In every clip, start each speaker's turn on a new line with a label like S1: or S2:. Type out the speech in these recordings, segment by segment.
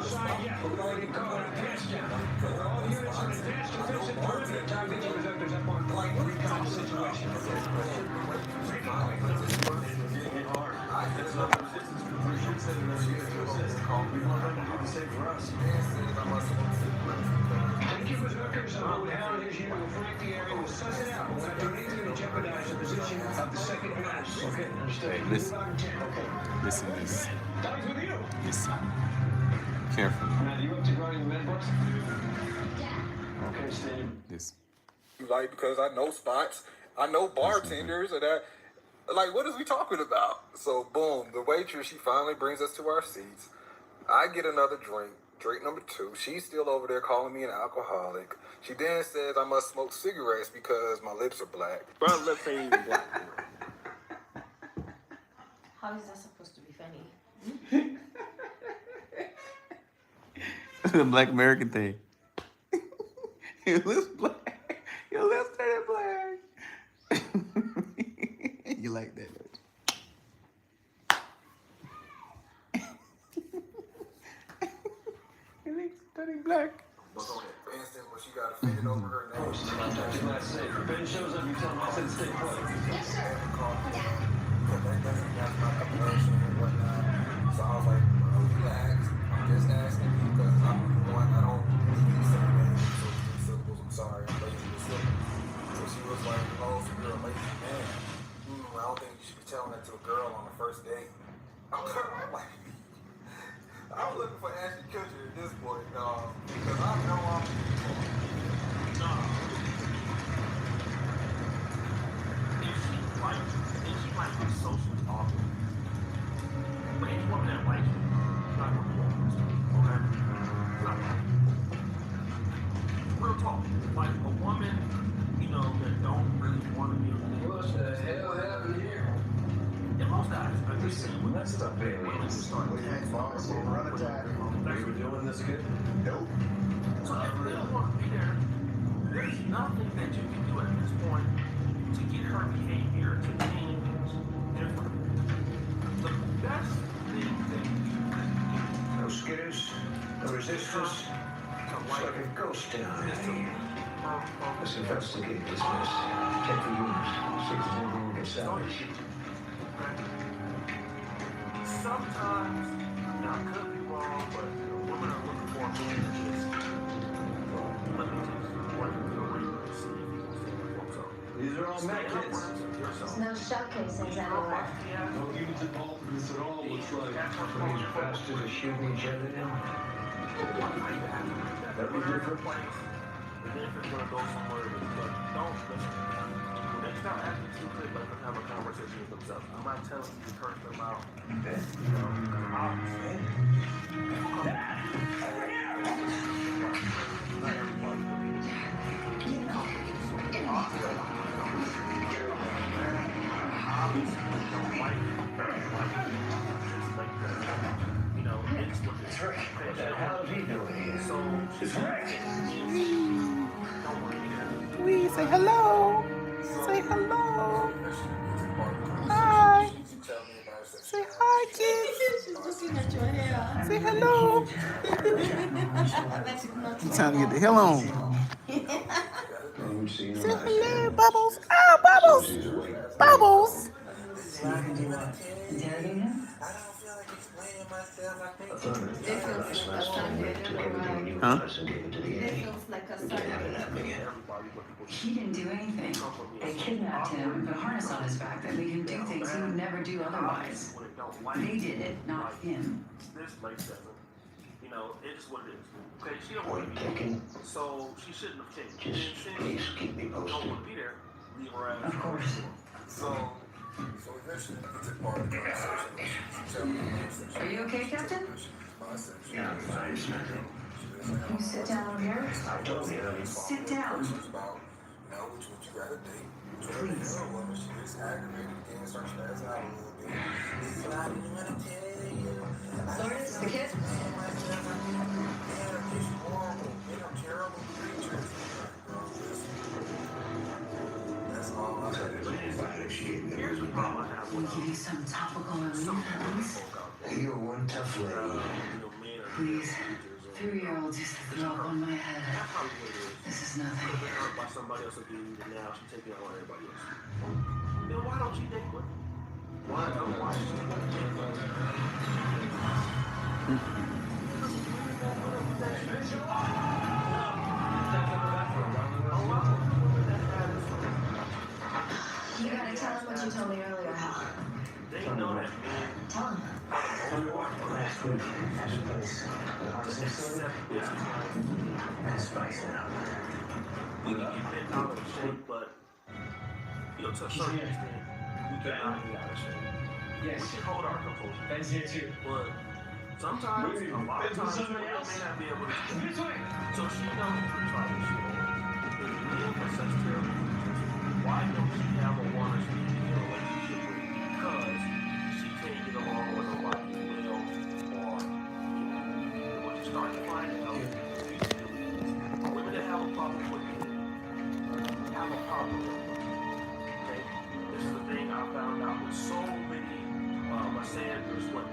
S1: side yet, but we've already called a touchdown. All units in advanced defensive perimeter. Time to interceptors up on point. Recon the situation.
S2: It's not resistance. We should send another unit to assist. We want them to do the same for us.
S1: Thank you, Ms. Hookers. Along with Howard, his unit will flank the area and suss it out. We'll not do anything to jeopardize the position of the second unit. Okay, understood.
S3: Hey, listen.
S1: Okay.
S3: Listen to this.
S1: Guys, with you.
S3: Listen. Carefully.
S1: Now, you up to running the med books? Okay, Steve.
S3: This.
S4: Like, because I know spots, I know bartenders, or that. Like, what is we talking about? So, boom, the waitress, she finally brings us to our seats. I get another drink. Drink number 2. She's still over there calling me an alcoholic. She then says I must smoke cigarettes because my lips are black.
S5: Bro, lips ain't even black.
S6: How is that supposed to be funny?
S3: The Black American thing. Your lips black. Your lips turn black. You like that, don't you? Your lips turning black.
S4: For instance, when she got offended over her name, she
S1: If Ben shows up, you tell him I said stay put.
S4: Yes, sir. That's my compulsion and whatnot. So I was like, well, relax. I'm just asking you because I'm one, I don't need these certain names. So it's three syllables. I'm sorry, I'm lazy with syllables. So she was like, oh, so you're a lazy man. I don't think you should be telling that to a girl on the first date. I'm like, I was looking for Ashton Kutcher at this point, dog. Because I know I'm
S5: If she might be socially awkward, but any woman that likes you, she's not gonna be awkward. Okay? It's not gonna be. Real talk. Like a woman, you know, that don't really want to be with you.
S1: What the hell happened here?
S5: In most eyes, I just see
S1: When that stuff aliens start with pharmacy and run attack, they were doing this good? Nope.
S5: So if they don't want to be there, there's nothing that you can do at this point to get her behavior to change different. The best thing that you can do
S1: No skitters, no resistance. It's like a ghost town in here. Let's investigate this mess. Check the units. See if there's anything we can salvage.
S5: sometimes, now I could be wrong, but women are looking for a man to just let me just work through the ring and see if he can stand for himself.
S1: These are all med kits.
S6: There's no showcases anywhere.
S1: No units involved in this at all. Looks like these bastards are shooting each other down.
S5: That'd be different place. And then if it's gonna go somewhere, but don't listen. When they start acting stupid, let them have a conversation with themselves. I'm not telling you to curse them out. You know, obviously. Not everybody believes. Obviously, don't like you know, it's what it's right.
S1: What the hell is he doing here?
S5: So
S1: It's right.
S5: don't worry.
S3: We say hello. Say hello. Hi. Say hi, kids.
S6: She's looking at your hair.
S3: Say hello.
S6: That's not
S3: It's time to get the hell on.
S1: Say
S3: Say hello, Bubbles. Oh, Bubbles. Bubbles. Huh?
S6: It feels like a Sunday.
S7: He didn't do anything. They kidnapped him and put a harness on his back that made him do things he would never do otherwise. They did it, not him.
S5: This place doesn't. You know, it is what it is. Okay, she don't want to be there. So she shouldn't have taken.
S1: Just please keep me
S5: Don't
S1: posted.
S5: want to be there. Leave her ass.
S7: Of course.
S4: So eventually we get to the part of the conversation. She tell me
S7: Are you okay, Captain?
S1: Yeah, I'm fine, Sandra.
S7: Can you sit down over here?
S1: I told you.
S7: Sit down.
S4: She was about, which would you rather date?
S7: Please.
S4: Woman, she gets aggravated again, starts spazzing out a little bit. So I didn't want to tell you.
S7: Lourdes, the kid?
S4: They're just horrible. They're terrible creatures. That's all I said.
S5: Here's the problem I have
S7: We'll
S5: with
S7: give you some topical relief, please.
S1: You're one tough lady.
S5: men are
S7: Please. 3-year-old used to throw up on my head.
S5: That's probably what it is.
S7: This is
S5: Could have
S7: nothing.
S5: been hurt by somebody else abusing and now she's taking it on everybody else. Then why don't you date women? Why don't you date
S6: You gotta tell him what you told me earlier, Hal.
S5: They know that men
S6: Tell him.
S1: Last week, at the place, the house
S5: accept this life.
S1: and spice it up.
S5: We can get bent out of shape, but to a certain extent, we cannot be out of shape.
S2: Yes.
S5: We can hold our composure.
S2: Ben's here too.
S5: But sometimes, a lot of times, we may not be able to do it. So she knows to try this shit. If men are such terrible creatures, why don't she have a woman she can get a relationship with? Because she can't get along with her wife well, or, when you start to find out, women that have a problem with men have a problem with them. Okay? This is the thing I found out with so many Sanders women.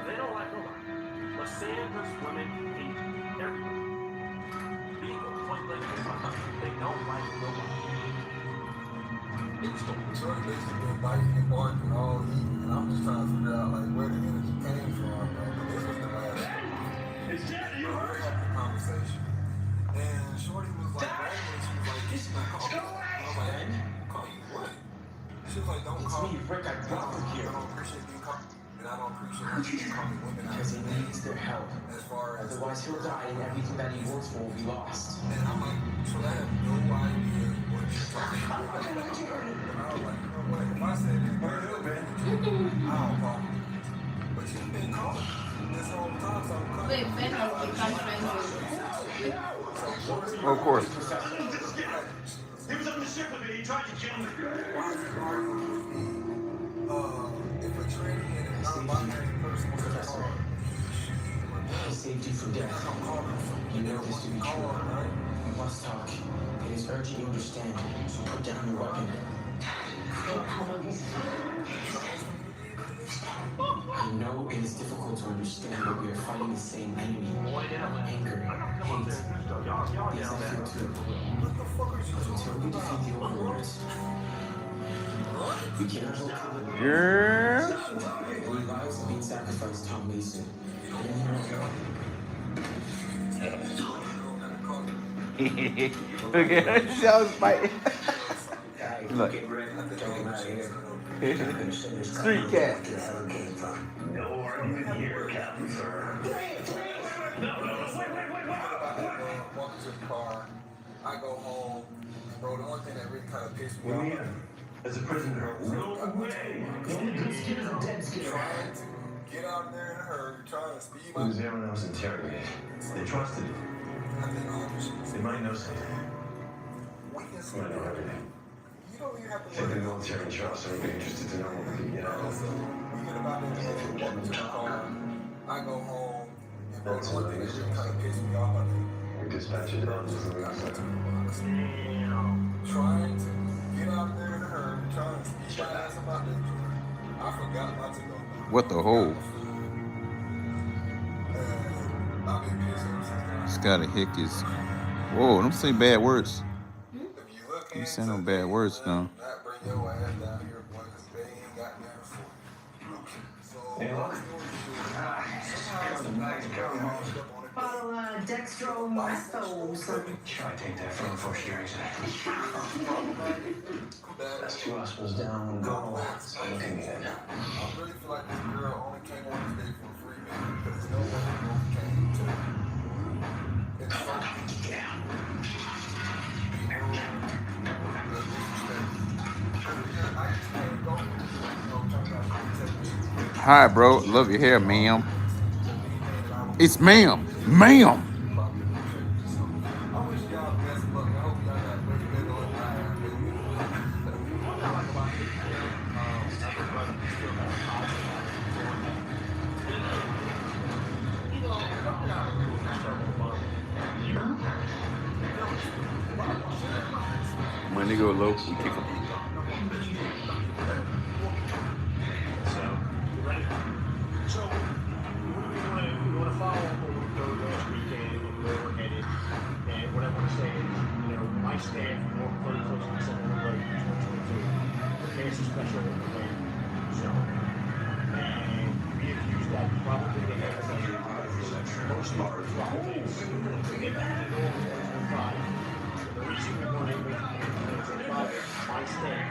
S5: They don't like nobody. But Sanders women hate everybody. Being a point blank, they don't like nobody.
S4: Shorty basically been biting and barking all evening, and I'm just trying to figure out like where the energy came from, bro. But this was the last conversation. And Shorty was like, randomly, she was like, "This is not call me." I was like, "Call you what?" She was like, "Don't call me."
S2: Rick, I brought them here.
S4: I don't appreciate being called, and I don't appreciate how you call me women out
S2: Because he needs their help.
S4: as far as.
S2: Otherwise, he'll die and everything that he works for will be lost.
S4: And I'm like, so I have no idea what you're talking about. And I was like, you know what? If I said it, I don't problem. But you've been calling this whole time, so I'm
S6: Wait, Ben has become friends with
S3: Of course.
S8: He was on the ship with me. He tried to kill me.
S4: why is he arguing with me? If a tranny and a non-binary person was to call
S2: He saved you from death. You know this to be true. We must talk. It is urgent you understand. So put down your weapon. I know it is difficult to understand, but we are fighting the same enemy. Anger, hate. These I feel too.
S4: what the fuck are you
S2: But
S4: talking
S2: until we defeat the overlords, we cannot hope for the
S3: Girl.
S2: lives are being sacrificed, Tom Mason.
S3: Look at her. She was fighting. Look. Street cat.
S1: No argument here, Captain Sir.
S4: Walking to the car, I go home, bro. The only thing that really kind of pissed me
S1: With
S4: off.
S1: me as a prisoner. No way. The only good skin is a dead skin.
S4: Trying to get out there in a hurry, trying to speed my.
S1: He was there when I was interrogated. They trusted him.
S4: I think all this shit.
S1: They might know something.
S4: We can see
S1: I know everything.
S4: You don't even have to
S1: Take the
S4: worry.
S1: military and trust, so I'd be interested to know what we can get out of
S4: So
S1: it.
S4: we get about that walking to the car. I go home, and bro, the only thing that really kind of pissed me off, I think.
S1: We dispatch it down just the way I said.
S4: Trying to get out there in a hurry, trying to speed my ass about that joint. I forgot not to go.
S3: What the hole?
S4: And I've been pissed ever since then.
S3: Scotty Hick is. Whoa, don't say bad words.
S4: If you look
S3: You
S4: into
S3: saying no bad words now.
S4: Not bring your ass down here, boy, because they ain't got nothing for you. So,
S1: Hey, look.
S4: somehow the bags go washed up on it.
S7: Bottle of dextromethos.
S1: Try to take that from the first year exam.
S4: That
S1: That's 2 hospitals down, 1 go. It's looking good.
S4: I really feel like this girl only came on this day for a free minute because there's no way she came to. It's funny.
S1: Get out.
S3: Hi, bro. Love your hair, ma'am. It's ma'am. Ma'am.
S4: I wish y'all the best of luck. I hope y'all got way better luck than I have, baby.
S5: What I like about it, everybody still got you know, coming out of the struggle bond.
S3: When they go low, we kick them.
S5: So, you ready? So, we want to follow up on staff for 31st of December, the cancer special event show. And we have used that probably the most large rockets to get back to normal 2025. The reason we weren't able to get to 2025, my staff,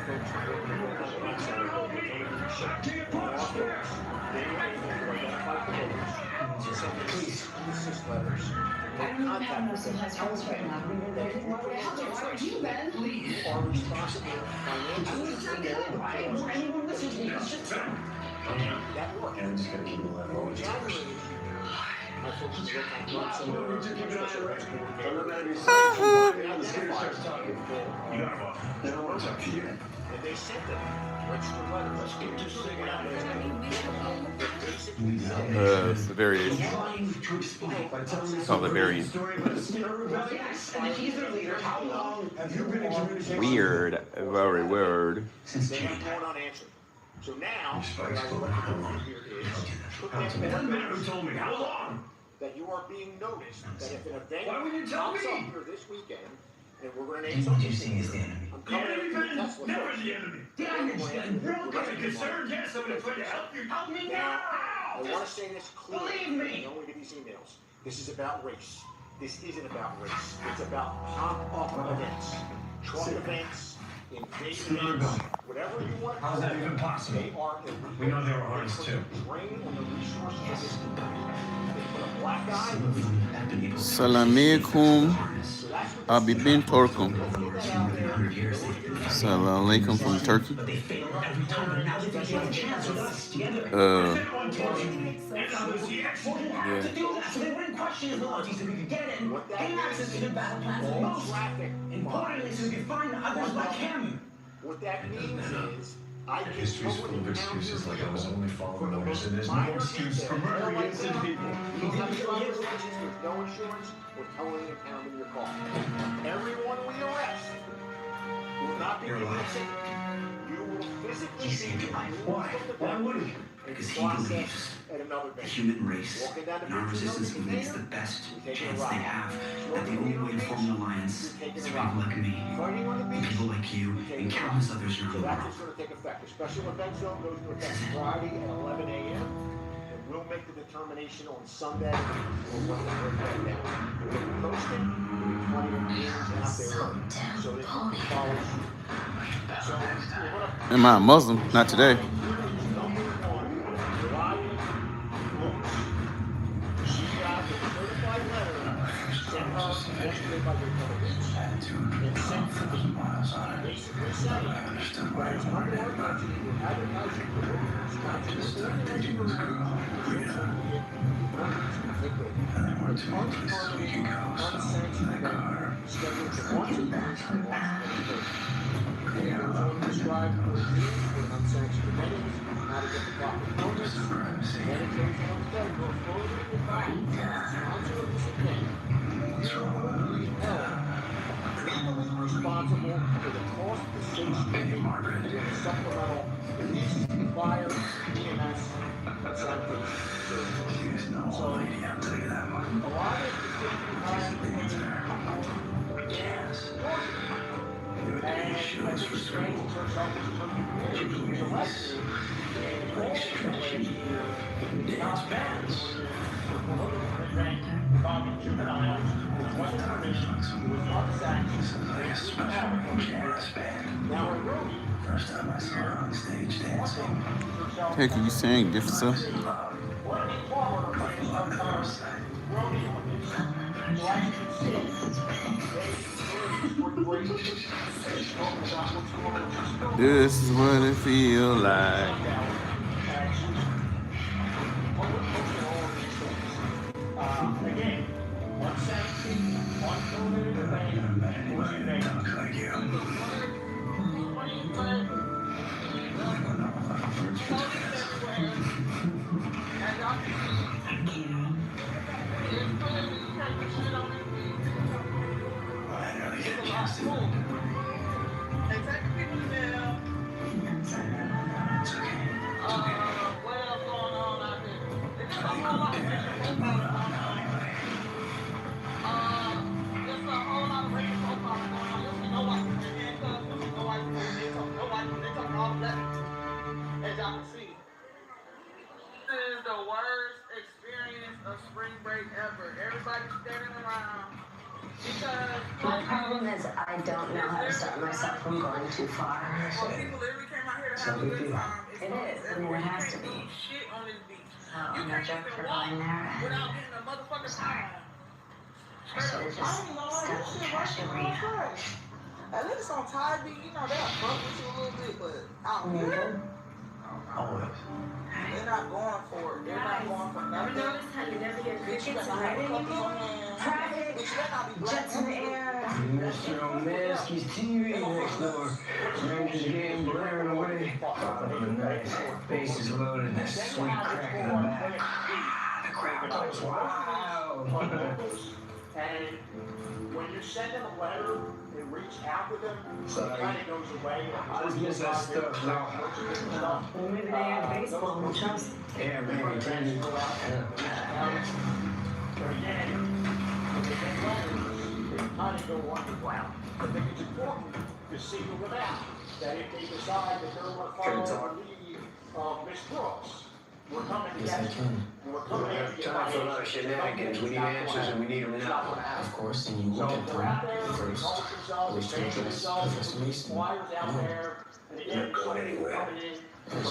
S5: folks who work in the World Cup outside of the World Cup, they were able to identify promoters, to send cease and desist letters.
S6: I don't even have enough supplies for this right now. Why would you, Ben?
S5: You are responsible financially for their
S6: Why would anyone listen to me? It's just
S5: that work.
S1: And I'm just gonna keep it level.
S5: My folks is working on lots of special rights coordinator.
S1: You got it, boss. They don't want to talk to you.
S5: And they sent them registered letters. Let's get this thing out there.
S3: It's the variation. It's called the variant.
S6: yes, and if he's their leader, how long
S1: Have you been in communication?
S3: Weird. Very weird.
S5: They have gone unanswered. So now, what I would like to do here is put that
S8: One man who told me, how long?
S5: that you are being noticed, that if an event
S8: Why would you tell
S5: pops
S8: me?
S5: up here this weekend, and we're going to name something, I'm
S8: The
S5: coming
S8: enemy,
S5: in to
S8: Ben,
S5: Tesla.
S8: never the enemy.
S6: did I understand?
S8: You're okay, concerned? Yes, I'm gonna try to help you. Help me
S5: Now, I
S8: now!
S5: want to say this clearly.
S6: Believe me.
S5: Don't look at these emails. This is about race. This isn't about race. It's about pop-up events, truck events, invade events, whatever you want.
S8: How's that even possible?
S5: They are illegal.
S8: We know they were harnessed
S5: They
S8: too.
S5: put the drain on the resources of this community. They put a black guy.
S3: Salam alaikum.
S5: So that's what
S3: Abi bin Turkum.
S5: get that out there.
S3: Salam alaikum from Turkey.
S6: But they failed every time, and now they think they have a chance with us together.
S8: Everyone told you. And was the
S6: Well,
S8: action.
S6: he had to do that, so they wouldn't question his loyalty, so we could get in, gain access to the battle plans, and most importantly, so we could find others like him.
S5: What that means is, I can
S1: History's full of excuses like I was only following orders, and there's no excuse for murdering innocent people.
S5: You don't have a driver's license, there's no insurance, we're towing and pounding your car. Everyone we arrest will not be given a ticket. You will physically
S9: He saved your life.
S8: Why? Why would he?
S9: Because he believes
S5: at another
S9: the
S5: bank.
S9: human race
S5: Walking down the
S9: and our
S5: beach,
S9: resistance
S5: you know,
S9: movement is the best chance they have. That the only way to form an alliance is for people like me,
S5: Fighting on the
S9: and
S5: beach.
S9: people like you, and countless others
S5: So
S9: around the
S5: that's
S9: world.
S5: what's going to take effect. A special event zone goes into effect Friday at 11 a.m. And we'll make the determination on Sunday or when we break that down. We'll post it. We'll be plenty of meetings out there so that you can follow suit. So we're going to
S3: Am I a Muslim? Not today.
S5: responsible for the cost of the station and the supplemental police, fire, EMS, and sanitation.
S9: There's no old lady, I'll tell you that much.
S5: A lot of the safety
S9: Yes. You would
S5: and
S9: do shows for school.
S5: she was arrested
S9: Like stretchy dance bands. This is like a special jazz band. First time I saw her on stage dancing.
S3: Hey, can you sing different stuff? This is what it feel like.
S5: Again, one sanction, one COVID
S9: I never met anybody that talks like you. I don't know a lot of words for jazz. I didn't really get a chance to. It's okay. It's okay. I think we'll get it to move on now anyway.
S10: of spring break ever. Everybody's standing around. Because
S7: My problem is I don't know how to stop myself from going too far.
S10: well, people literally came out here to have a good time.
S7: It is. I mean, it has to be.
S10: Shit on this beach.
S7: Oh,
S10: You
S7: no
S10: can't
S7: joke
S10: even
S7: for
S10: walk
S7: going there.
S10: without getting a motherfucking time.
S7: I should have just stopped cash arena.
S10: At least on Tide Beat, you know, they'll fuck with you a little bit, but out here,
S9: Always.
S10: they're not going for it. They're not going for nothing.
S7: Ever notice how you never hear
S10: Bitch, you
S7: crickets
S10: better
S7: right
S10: have a cup
S7: anymore?
S10: in your hand.
S7: Traffic,
S10: Bitch, you better not be black.
S7: jets in the air.
S2: Mr. O'Maskey's TV next door. Rangers game blaring away. Bottom of the night. Bases loaded. Sweet crack in the back. The crowd goes wild.
S8: And when you send them a letter and reach out to them,
S2: Sorry.
S8: it kind of goes away.
S2: I just miss that stuff now.
S7: Well, maybe they have baseball and trust.
S2: Yeah, man, Tony.
S8: But again, when they get letters, they kind of go underground. I think it's important to single them out. That if they decide that they're going to follow the lead of Miss Brooks, we're coming
S2: Yes, I
S8: together.
S2: can.
S8: We're coming after you.
S2: Time for a lot of shenanigans. We need answers and we need them now. Of course, and you
S8: So
S2: look at
S8: they're out there,
S2: them
S8: they
S2: first.
S8: publish themselves,
S2: Wish
S8: they
S2: to
S8: page
S2: address
S8: themselves,
S2: Professor
S8: they put
S2: Mason.
S8: flyers out there, and again,
S9: Not going
S8: so many people
S9: anywhere.
S8: coming in
S2: As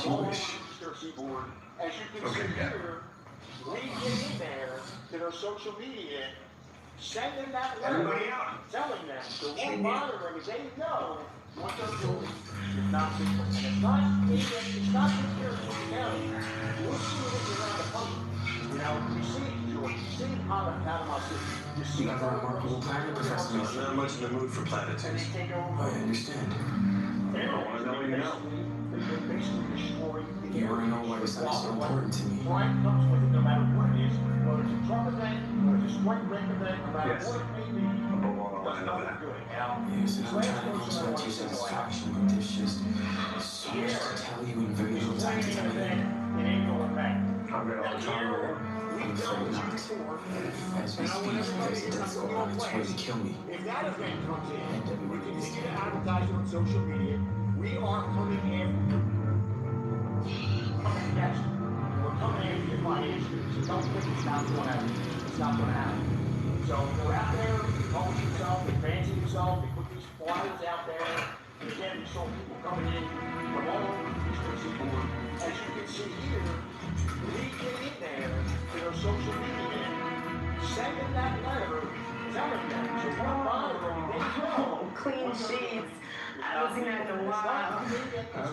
S8: from
S2: you
S8: all over
S2: wish.
S8: the Eastern Seaboard. As you can
S9: Okay,
S8: see
S9: yeah.
S8: here, we get in there to their social media, send them that letter,
S9: Everybody out.
S8: telling them, the one monitoring is they know what they're doing is not legal. And it's not secure to the county. We'll see it around the country. You know, we see it in Georgia, we see it out of my city. You see
S2: You have a remarkable planet, Professor Mason.
S9: Not much in the mood for
S8: And
S9: platitudes.
S8: they take over.
S2: I understand.
S8: They
S9: wanna know what you know.
S8: basically destroy the
S2: You want to know why this is so important to me?
S8: Crime comes with it no matter what it is, whether it's a truck event, whether it's a strike break event, no matter
S9: Yes.
S8: what it may be.
S9: Above all, I know that.
S8: Good. Now,
S2: Yes, and I'm trying to consummate your satisfaction, but there's just so much to tell you in very little time to tell you.
S8: it ain't going back.
S9: I've got all the time in the world.
S8: We
S2: I'm
S8: told
S2: afraid
S8: you
S2: not.
S8: before,
S2: As we
S8: and I want
S2: speak,
S8: everybody
S2: there's a
S8: to
S2: death
S8: know
S2: squad on its way to kill me.
S8: if that event comes in, we continue to advertise on social media, we are coming after you. Coming against you. We're coming after you financially, so don't think it's not going to happen. It's not going to happen. So they're out there, they publish themselves, they fancy themselves, they put these flyers out there, and again, we saw people coming in from all over the Eastern Seaboard. As you can see here, we get in there to their social media, send them that letter, telling them, so we're monitoring, they know.
S7: Clean sheets. I haven't seen that in a while.
S2: We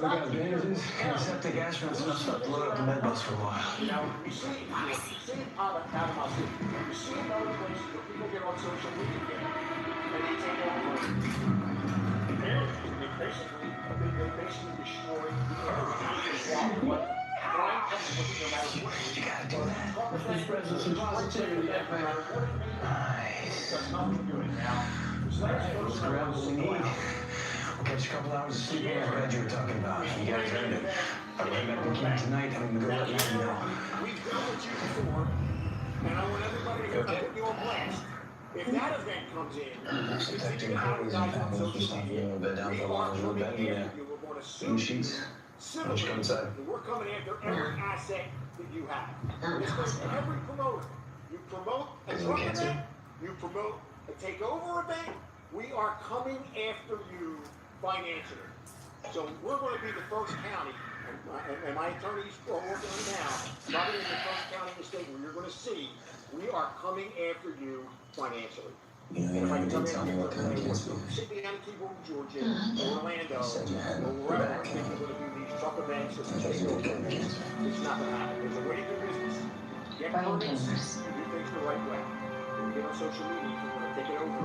S2: got bandages and septic aspirants enough stuff to load up the med bus for a while.
S8: You know, we see it out of my city. We see it in other places where people get on social media and they take over. They basically destroy
S2: You gotta do that. Let's spread some positivity, that man. Nice. Let's grab what we need. We'll catch a couple hours of sleep on the bed you were talking about. You guys earned it. I'll be back to camp tonight. I'm gonna go let you know.
S8: We've dealt with you before, and I want everybody to put you on blast. If that event comes in,
S2: Next detecting employees and families for stopping you in bed down for a while. We'll bed in sheets. Why don't you come inside?
S8: We're coming after every asset that you have. This goes to every promoter. You promote a
S2: Because we
S8: truck
S2: can't
S8: event, you promote a takeover event, we are coming after you financially. So we're going to be the first county, and my attorneys are working on it now, probably in the first county in the state where you're going to see, we are coming after you financially.
S2: You know, you never did tell me what kind of cancer.
S8: Sit behind the keyboard in Georgia, or Orlando,
S2: You said you had
S8: or
S2: your
S8: wherever,
S2: back.
S8: think you're going to do these truck events or
S2: I thought you did get cancer.
S8: it's not going to happen. There's a way to do business. Get
S7: Brain
S8: permits,
S7: tumors.
S8: do things the right way. When you get on social media, you want to take it over,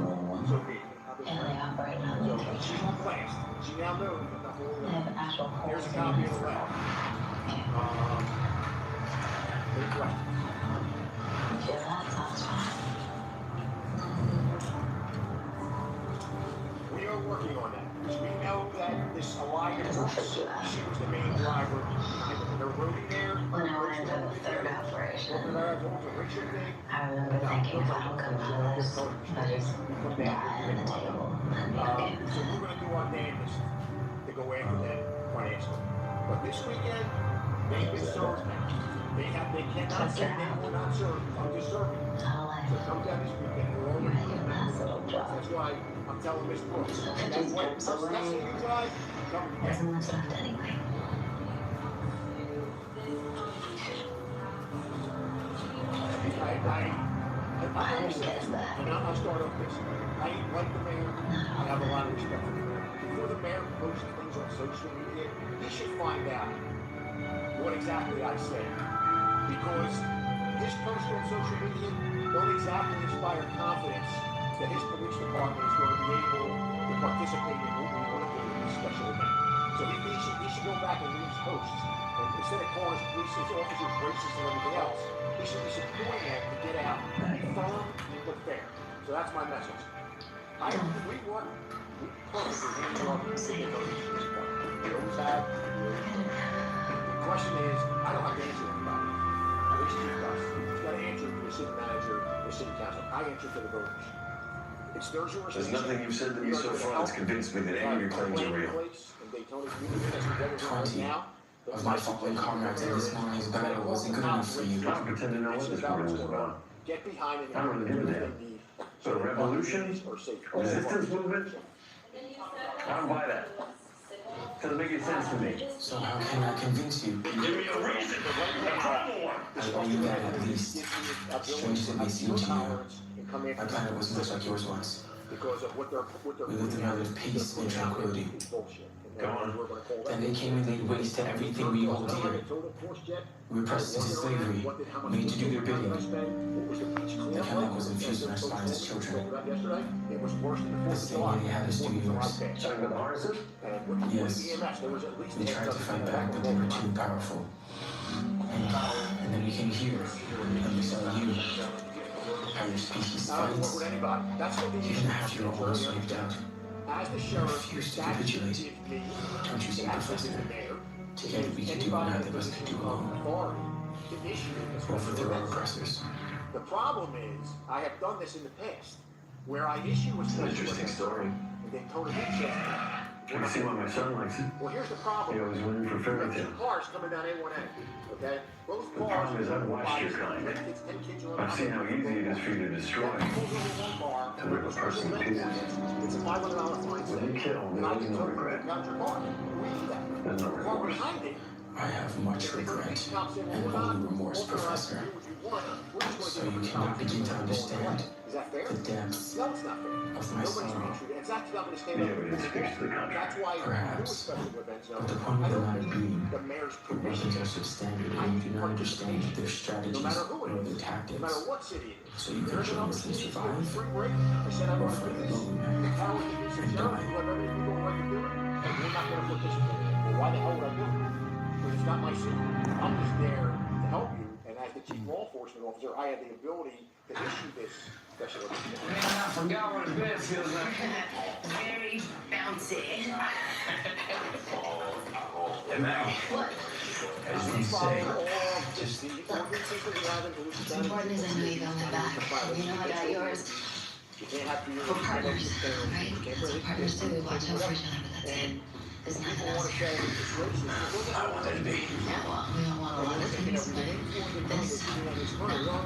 S8: so be it. How this
S7: And they
S8: works.
S7: operate on
S8: So
S7: location.
S8: she's on blast. She now knows that the whole.
S7: They have actual holes
S8: Here's a
S7: in
S8: copy
S7: it
S8: of
S7: as
S8: the
S7: well.
S8: letter. Any questions?
S7: Yeah, that sounds fine.
S8: We are working on that, because we know that this Alliance Brooks, she was the main driver behind it. They're rooting there.
S7: When I went into the third operation,
S8: Richard thing.
S7: I remember thinking if I don't come out of this, I just die on the table and no game.
S8: So we're going to do our damnedest to go after them financially. But this weekend, They've been served now. They cannot say they were not served. I'm just serving. So come down this weekend. We're already That's why I'm telling Miss Brooks. That's what I'm saying.
S7: There's much left anyway.
S8: I understand that. And I'll start off this. I like the mayor. I have a lot of respect for the mayor. Before the mayor posts things on social media, he should find out what exactly I say. Because his post on social media don't exactly inspire confidence that his police department is going to be able to participate in what we want to do in this special event. So he should go back and read his posts. And instead of calling his police officers racist and everything else, he should be supporting them to get out firm but fair. So that's my message. We perfectly want to get those issues. We always have. The question is, I don't have to answer anybody. Police chief does. He's got to answer to the city manager, the city council. I answer to the voters. It's their jurisdiction.
S1: There's nothing you've said to me so far that's convinced me that any of your claims are real.
S2: 20 of my fallen comrades in this morning's battle wasn't good enough for you.
S1: I don't pretend to know what this morning was about.
S8: Get behind it.
S1: I don't really give a damn. So revolution? Resistance movement? I don't buy that. Doesn't make any sense to me.
S2: So how can I convince you?
S1: Give me a reason. A credible one.
S2: I owe you that at least. Strange as it may seem to you, my planet was much like yours once. We lived in a life of peace and tranquility.
S1: Go on.
S2: Then they came and laid waste to everything we hold dear. We were pressed into slavery, made to do their bidding. The chemicals infused in our spines as children. The same way they had us do yours.
S1: Talking about the harnesses?
S2: Yes. We tried to fight back, but they were too powerful. And then we came here, and we saw you. How your species fights. Even after you're almost wiped out. You refuse to capitulate. Don't you see, Professor? Together we can do what neither of us can do alone. Overthrow our oppressors.
S8: The problem is, I have done this in the past, where I issue a special
S1: Interesting story.
S8: and then Tony Hicks says,
S1: I can see why my son likes it.
S8: well, here's the problem.
S1: He always went in for fairy
S8: There's
S1: tale.
S8: two cars coming down A1A, okay? Those
S1: The
S8: cars...
S1: problem is I've watched your kind. I've seen how easy it is for you to destroy. To rip a person to pieces.
S8: It's a $500 fine.
S1: When you kill, there's no regret. There's no remorse.
S2: I have much regret and only remorse, Professor. So you cannot begin to understand the depths of my sorrow.
S1: The evidence speaks to the contrary.
S2: Perhaps, but the point of the matter being, your weapons are substandard and you do not understand their strategies or their tactics. So you can joyously survive, or fight alone and die.
S8: Why the hell would I do it? Because it's not my suit. I'm just there to help you, and as the chief law enforcement officer, I have the ability to issue this special edition.
S2: Man, I forgot what a bed feels like.
S7: Very bouncy.
S2: Hey, Maggie.
S7: What?
S2: As you say,
S7: What's important is I know you got my back. You know I got yours. We're partners, right? That's what partners do. We watch out for each other, but that's it. There's nothing else.
S2: I want that to be.
S7: Yeah, well, we don't want a lot of things, but this, no.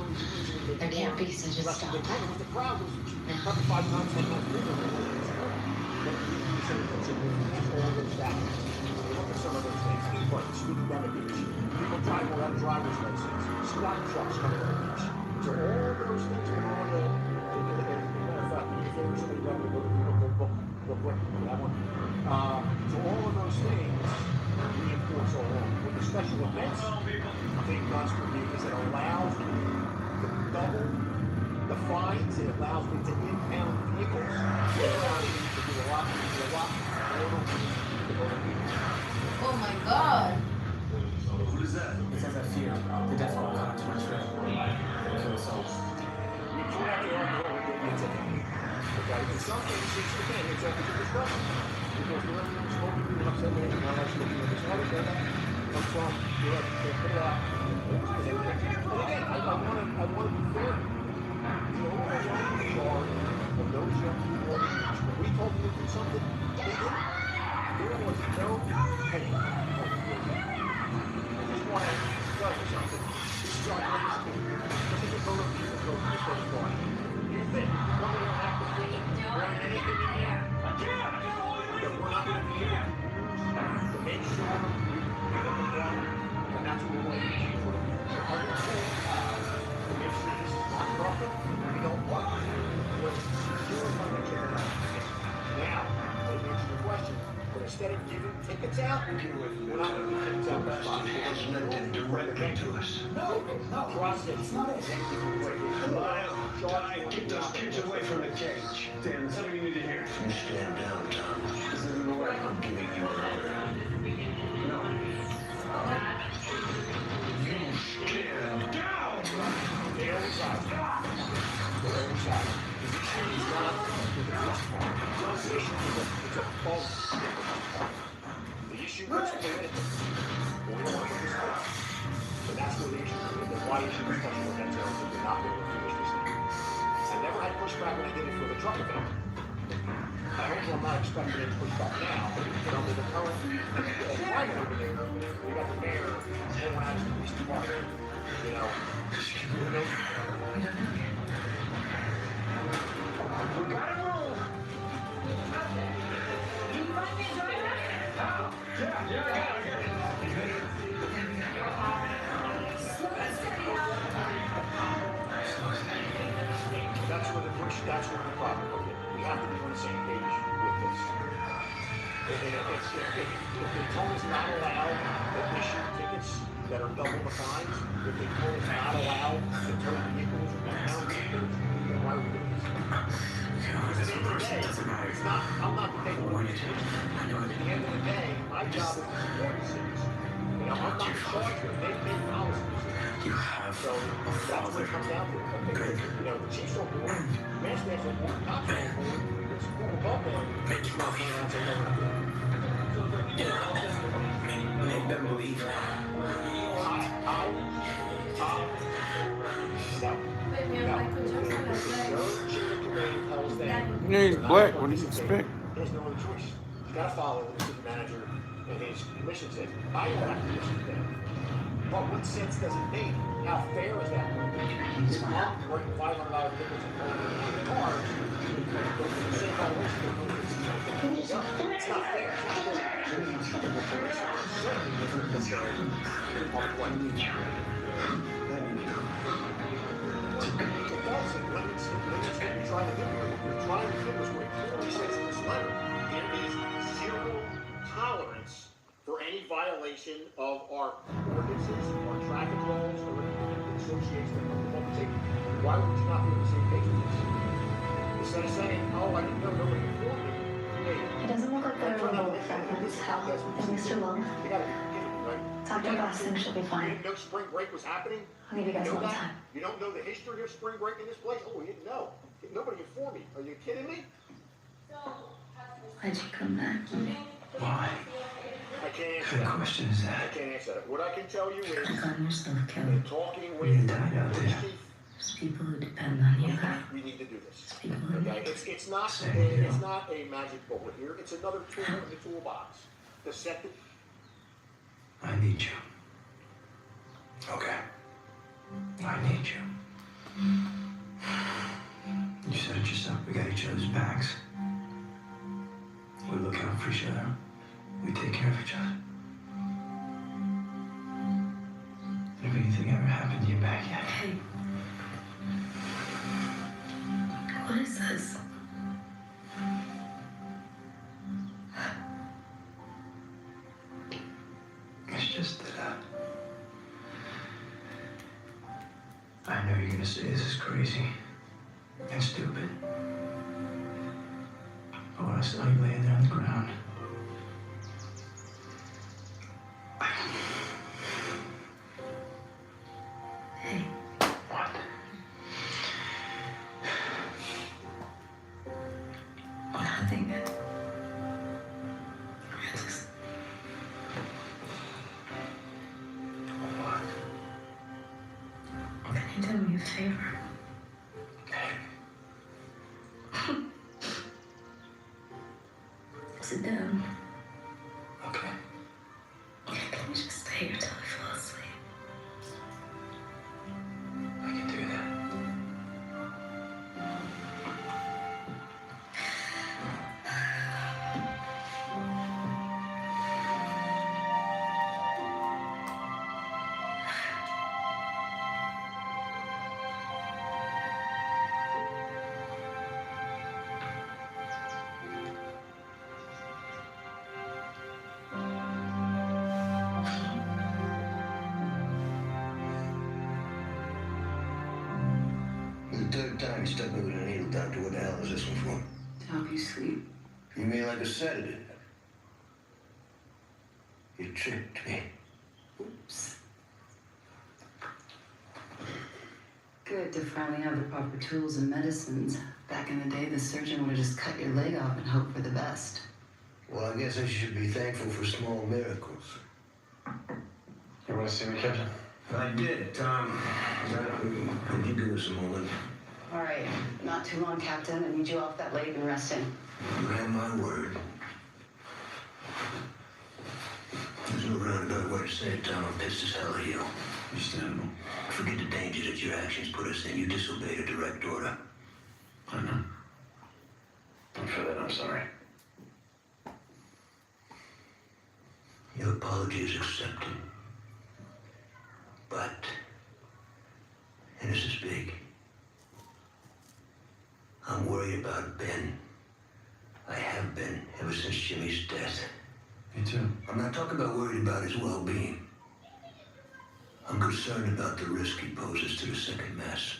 S7: There can't be, so just stop.
S8: People drive without driver's license. Squat trucks coming on the beach. So all those things can go on the so all of those things reinforce all along. With the special events, thing does for me is it allows me to double the fines. It allows me to impound vehicles. It allows me to do a lot more.
S10: Oh my god.
S1: What is that?
S2: It says I fear the death will come to my trail. Kill us all.
S8: You can't get on the road and get into it. Okay? In some cases, again, it's up to your discretion. Because you're not smoking, you're not saying anything, I'm not smoking, you're just not saying that. I'm from, you're right, put it out. And again, I want to be fair. The only one in charge of those young people, when we told them to do something, they did it. There was no pain. I just want tickets out, we're not going to give tickets out.
S1: Has nothing directly to us.
S8: No. Trust it. It's not a
S1: Lyle, get those kids away from the cage. Dan, that's all you need to hear. You stand down, Tom. This isn't the way I'm giving you an order. No. You stand down!
S8: They're inside. They're inside. It's not the issue. It's a false. The issue is political. We don't want to do this. So that's where the issue is. That's why the issue is special events are that you're not going to finish this thing. I never had pushback when I did it for the truck event. I hope I'm not expecting it to push back now, but under the current climate over there, we got the mayor, everyone has the police department, you know.
S1: We gotta move!
S6: Can you find me a driver?
S1: Yeah, I got it.
S6: Slow and steady
S8: That's where the problem comes in. We have to be on the same page with this. If the town is not allowed to issue tickets that are double the fines, if the town is not allowed to tow vehicles or impound vehicles, then why are we doing this? Because at the end of the day, it's not, I'm not the paperwork. At the end of the day, my job is to support the cities. You know, I'm not in charge of it. They make policies.
S9: You have
S8: So that's what it comes down to. Okay, you know, the chiefs on board, mass man's on board, cops on board, it's above board.
S9: Make you
S8: Not
S9: believe.
S8: going around saying, no, we're not doing it.
S9: You know, make them believe.
S3: Yeah, he's black. What do you expect?
S8: There's no other choice. You gotta follow what the city manager and his commission said. I don't have to listen to them. But what sense does it make? How fair is that going to be? If I'm writing $500 tickets and going around the cars, the same violation, it's not fair. It's not fair. It's certainly on the way. It does. It limits what you're trying to do here. What you're trying to do is what it clearly says in this letter. There is zero tolerance for any violation of our ordinances, our traffic laws, or anything that associates them with the public safety. Why would you not be on the same page with this? Instead of saying, oh, I didn't know, nobody informed me.
S11: It doesn't look like there are no fragments. Is Mr. Long?
S8: You gotta be kidding me, right?
S11: Dr. Bass thinks she'll be
S8: You
S11: fine.
S8: didn't know spring break was happening?
S11: I'll give you guys a
S8: know
S11: little
S8: that?
S11: time.
S8: You don't know the history of spring break in this place? Oh, you didn't know. Nobody informed me. Are you kidding me?
S11: Why'd you come back?
S9: Why?
S8: I can't answer
S9: What
S8: that.
S9: question is
S8: I
S9: that?
S8: can't answer that. What I can tell you is,
S11: You've gotten yourself
S8: in
S11: killed.
S8: talking
S9: You
S8: with
S9: died out there.
S8: chief,
S11: There's people who depend on you.
S8: we need to do this.
S11: There's people who
S8: Okay,
S11: need
S8: it's not a magic bullet here. It's another tool in the toolbox to set the.
S9: I need you. Okay. I need you. You said it yourself. We got each other's backs. We look out for each other. We take care of each other. If anything ever happened to you back yet,
S11: Hey. What is this?
S9: it's just that I know you're gonna say this is crazy and stupid. But when I saw you laying there on the ground,
S11: Hey.
S9: what?
S11: Nothing. Francis.
S9: What?
S11: Can you do me a favor? Sit down.
S9: Okay.
S11: Can you just stay here till I fall asleep?
S9: I can do that.
S1: third time you stuck me with a needle, doctor. What the hell is this one for?
S7: To help you sleep.
S1: You mean like a sedative? You tricked me.
S7: Oops. Good to finally have the proper tools and medicines. Back in the day, the surgeon would have just cut your leg off and hoped for the best.
S1: Well, I guess I should be thankful for small miracles.
S2: You want to see me, Captain?
S1: I did, Tom. Could you do us a moment?
S7: All right, not too long, Captain. I need you off that leg and resting.
S1: You have my word. There's no roundabout way to say it, Tom. I'm pissed as hell at you.
S2: Understandable.
S1: Forget the danger that your actions put us in. You disobeyed a direct order.
S2: I know. And for that, I'm sorry.
S1: Your apology is accepted. But, and this is big, I'm worried about Ben. I have been ever since Jimmy's death.
S2: Me too.
S1: I'm not talking about worried about his well-being. I'm concerned about the risk he poses to the second mass.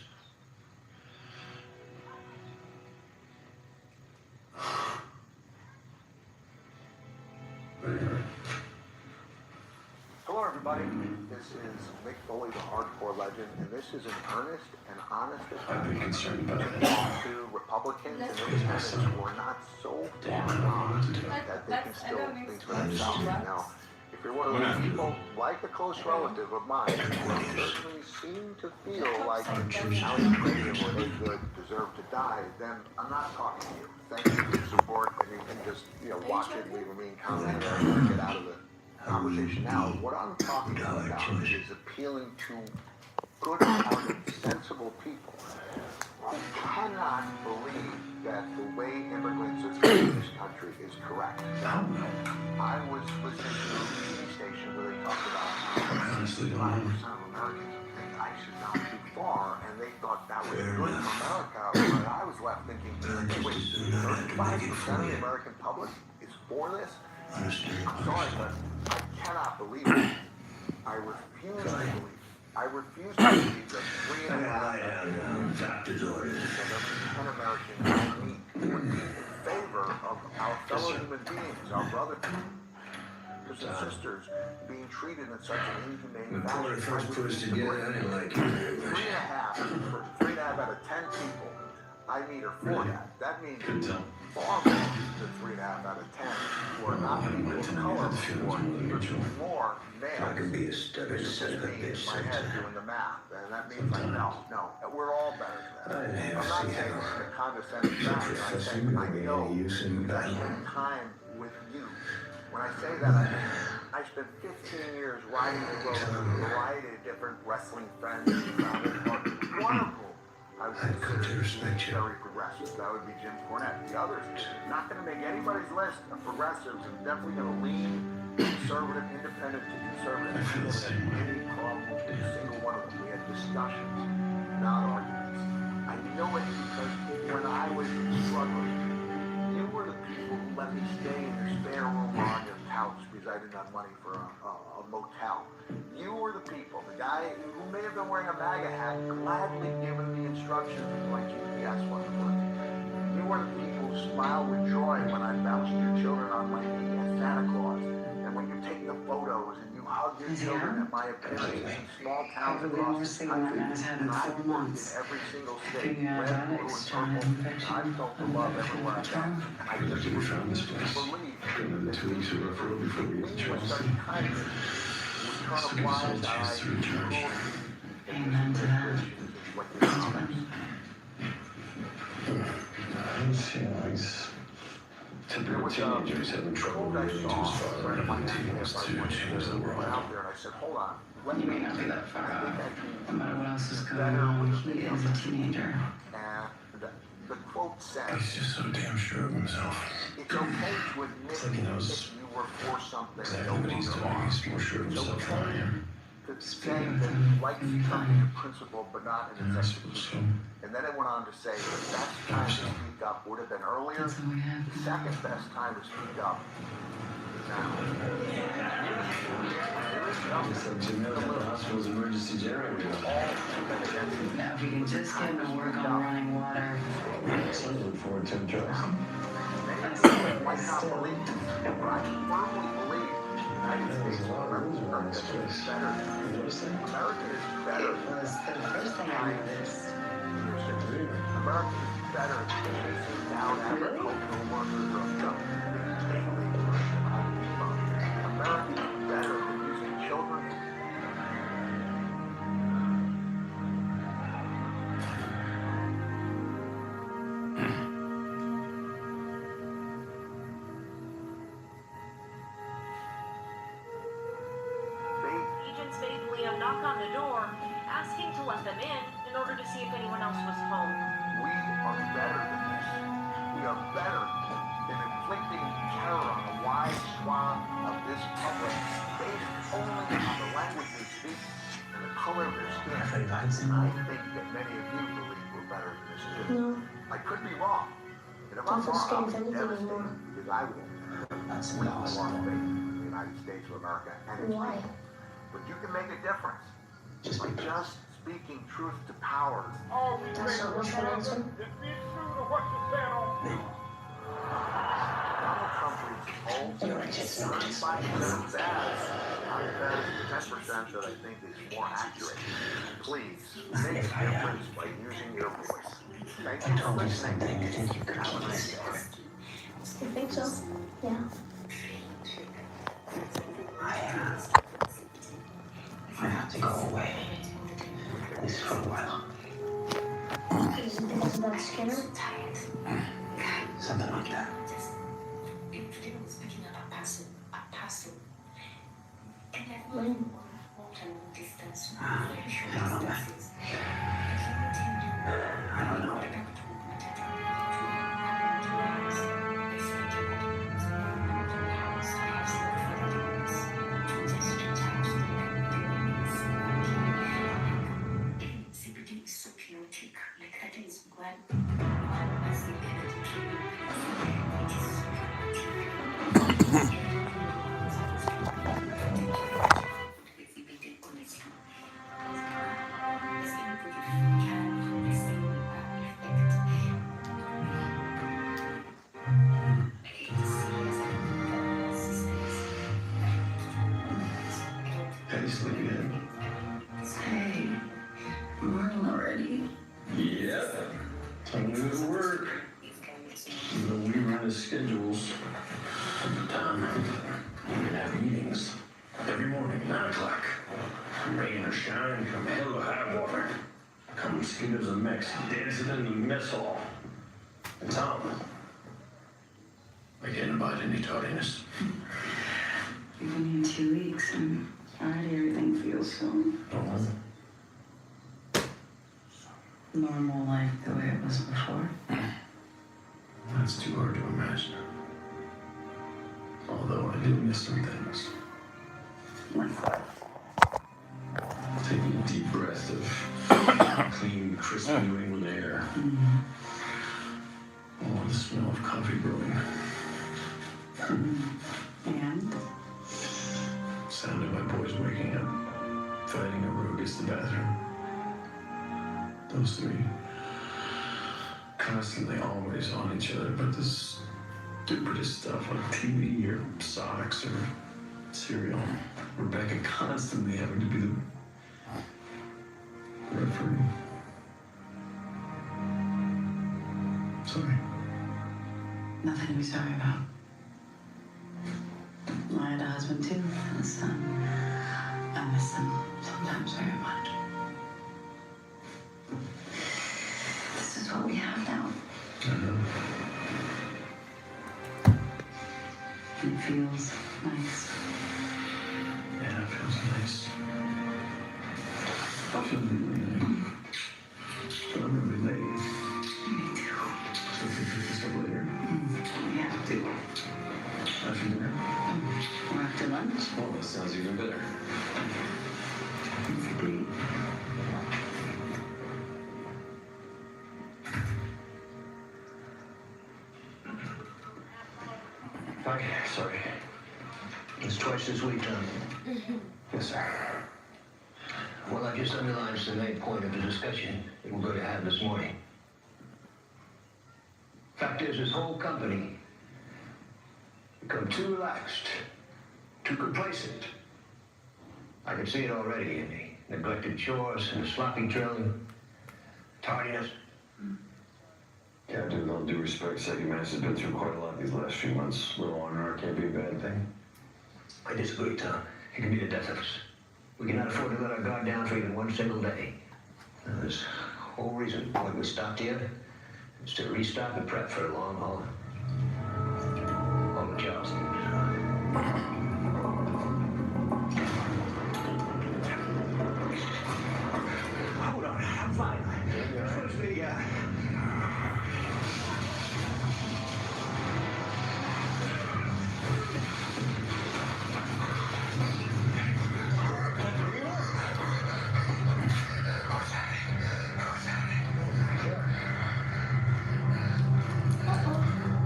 S12: Hello, everybody. This is Mick Foley, the hardcore legend, and this is an earnest and honest
S2: I've been concerned about
S12: attempt
S2: that.
S12: to Republicans and independents who are not so
S2: Damn,
S12: far
S2: I don't know what to do.
S12: that they can still think for themselves. Now, if you're one of those people, like a close relative of mine, who certainly seem to feel like Alex Reagan were they good, deserve to die, then I'm not talking to you. Thank you for your support, and you can just, watch it, leave a mean comment, or get out of it. Conversation now. What I'm talking about is appealing to good-hearted, sensible people who cannot believe that the way immigrants are treated in this country is correct. I was listening to a TV station where they talked about how 65% of Americans think ICE is not too far, and they thought that was good for America. But I was left thinking, wait, 35% of the American public is for this? I'm sorry, but I cannot believe it. I refuse to believe it. I refuse to believe that 3.5
S1: doctor's orders.
S12: of every 10 Americans I meet would be in favor of our fellow human beings, our brothers and sisters, being treated in such an inhumane fashion.
S1: When I first put us together, I didn't like you very much.
S12: 3.5 out of 10 people I meet are for that. That means far more than 3.5 out of 10 who are not people of color, who are more males.
S1: I can be a stubborn son of a
S12: in
S1: bitch
S12: my head doing the math, and that means like, no, we're all better than that. I'm not saying this in a condescending fashion. I'm saying I know that I spend time with you. When I say that, I mean I spent 15 years riding the road with a variety of different wrestling friends and travel partners, one of whom I would consider very progressive. That would be Jim Cornette. The others, not going to make anybody's list of progressives, and definitely going to lean conservative, independent to conservative. I didn't have any problem with a single one of them. We had discussions, not arguments. I know it because when I was struggling, you were the people who let me stay in your spare room on your couch because I didn't have money for a motel. You were the people, the guy who may have been wearing a MAGA hat, gladly given the instructions when my GPS wasn't working. You were the people who smiled with joy when I bounced your children on my knee as Santa Claus, and when you take the photos and you hug your children at my appearance in small towns across the country. And I've worked in every single state, red, blue, and purple. I've felt the love everywhere I've been. I just refuse to believe that we with such kindness would turn a blind eye to cruelty.
S7: Amen to that.
S2: Typical teenagers having trouble relating to his father and when he wants to change the world.
S7: You may not be that far off. No matter what else is going on, he is a teenager.
S12: And the quote says,
S2: He's just so damn sure of himself.
S12: It's okay to admit
S2: It's like he knows
S12: if you were for something.
S2: exactly what he's doing. He's more sure of himself than I am.
S12: to say that you like to see something in principle but not in its execution. And then it went on to say the best time to speak up would have been earlier. The second best time to speak up is now.
S2: The hospital's emergency generator.
S7: Now, if we can just get him to work on running water.
S2: So I look forward to him, Charles.
S12: They might not believe it, but I firmly believe the United States of America is better. America is better.
S7: It was the first thing I noticed.
S12: America is better at chasing down agricultural workers or daily America is better at using children.
S13: Agents vaguely knock on the door, asking to let them in order to see if anyone else was home.
S12: We are better than this. We are better than inflicting terror on a wide swath of this public based only on the language they speak and the color of their skin. I think that many of you believe we're better than this too.
S11: No.
S12: I could be wrong. And if I'm wrong, I'll be devastated because I will.
S2: That's
S12: We have lost faith in the United States of America and its
S11: Why?
S12: people. But you can make a difference by just speaking truth to power.
S11: That's not much of an answer.
S12: Donald Trump reads polls. 95% is bad. I bet it's 10% that I think is more accurate. Please make a difference by using your voice. Thank you for listening. Have a nice day.
S11: You think so? Yeah.
S2: I have to go away. At least for a while.
S11: Is it about Skinner?
S2: Something like that.
S11: When?
S2: I don't know that. I don't know. Hey, sleepyhead.
S7: Hey, morning already?
S2: Yeah. Time to go to work. You know, we run the schedules. Time. We're gonna have meetings every morning, 9 o'clock. Rain or shine, come hell or high water. Come mosquitoes and mechs dancing in the mess hall. And Tom, I can't abide any tardiness.
S7: You've been here 2 weeks and already everything feels so normal, like the way it was before.
S2: That's too hard to imagine. Although I do miss some things.
S7: Like what?
S2: Taking a deep breath of clean, crisp New England air. Oh, the smell of coffee brewing.
S7: And?
S2: Sound of my boys waking up, fighting over who gets the bathroom. Those three. Constantly always on each other about this stupidest stuff like TV or socks or cereal. Rebecca constantly having to be the referee. Sorry.
S7: Nothing to be sorry about. I had a husband too, and a son. I miss them sometimes very much. This is what we have now. It feels nice.
S2: Yeah, it feels nice. I feel really late. But I'm really late.
S7: Me too.
S2: So we can pick this up later.
S7: We have to.
S2: After dinner?
S7: Or after lunch.
S2: Well, that sounds even better. Hi, sorry. It's twice this week, Tom. Yes, sir. Well, I just underlined the main point of the discussion that we're going to have this morning. Fact is, this whole company become too relaxed, too complacent. I can see it already in the neglected chores and the sloppy drilling, tardiness.
S9: Yeah, dude, with all due respect, Second Mass has been through quite a lot these last few months. A little R&R can't be a bad thing.
S2: I disagree, Tom. It can be the death of us. We cannot afford to let our guard down for even one single day. This whole reason why we stopped here is to restock and prep for a long haul. Home to Charleston.
S6: Hold on, I'm fine. First we,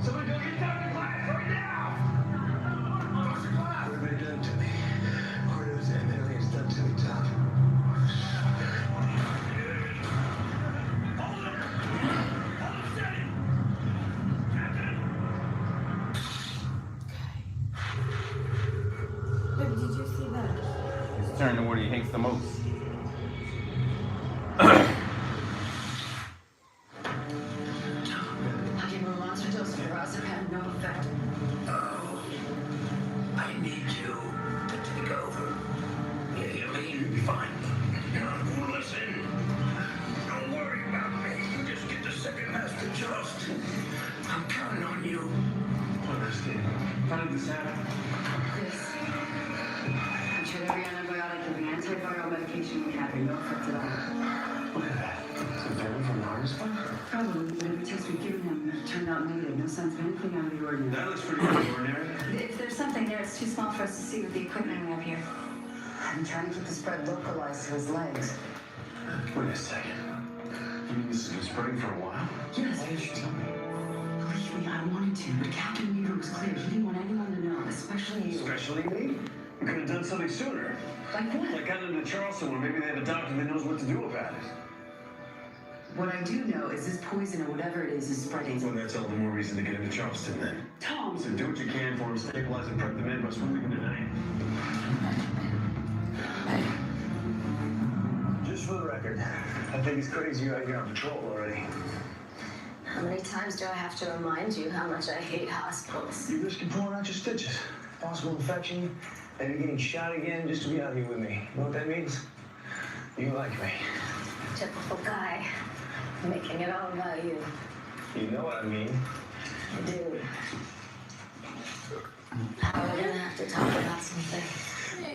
S2: Somebody go get down to class right now! What have they done to me? What has them aliens done to me, Tom?
S11: Baby, did you see that?
S3: It's turned to what he hates the most.
S7: I gave him a monster dose of Razip, had no effect.
S2: Oh, I need you to take over. Yeah, you mean? You'll be fine. Now, listen. Don't worry about me. You just get the second master Charleston. I'm counting on you.
S9: Understand. How did this happen?
S7: This. I tried every antibiotic, every antiviral medication we had, and no effect at all.
S9: Look at that. Some family from the harness fund?
S7: Probably, but every test we've given him turned out negative. No signs of anything out of the ordinary.
S9: That looks pretty ordinary.
S7: If there's something there, it's too small for us to see with the equipment we have here. I'm trying to keep the spread localized to his legs.
S9: Wait a second. You mean this has been spreading for a while?
S7: Yes.
S9: Why didn't you tell me?
S7: Believe me, I wanted to, but Captain Weaver was clear. He didn't want anyone to know, especially you.
S9: Especially me? You could have done something sooner.
S7: Like what?
S9: Like got into Charleston where maybe they have a doctor that knows what to do about it.
S7: What I do know is this poison or whatever it is spreading.
S9: Well, that's all the more reason to get into Charleston then.
S7: Tom!
S9: So do what you can for him, stabilize and prep the med bus. We're leaving tonight.
S2: Just for the record, I think it's crazy you're out here on patrol already.
S11: How many times do I have to remind you how much I hate hospitals?
S2: You're risking pouring out your stitches. Possible infection, and you're getting shot again just to be out here with me. You know what that means? You like me.
S11: Typical guy. Making it all about you.
S2: You know what I mean.
S11: I do. How are we gonna have to talk about something?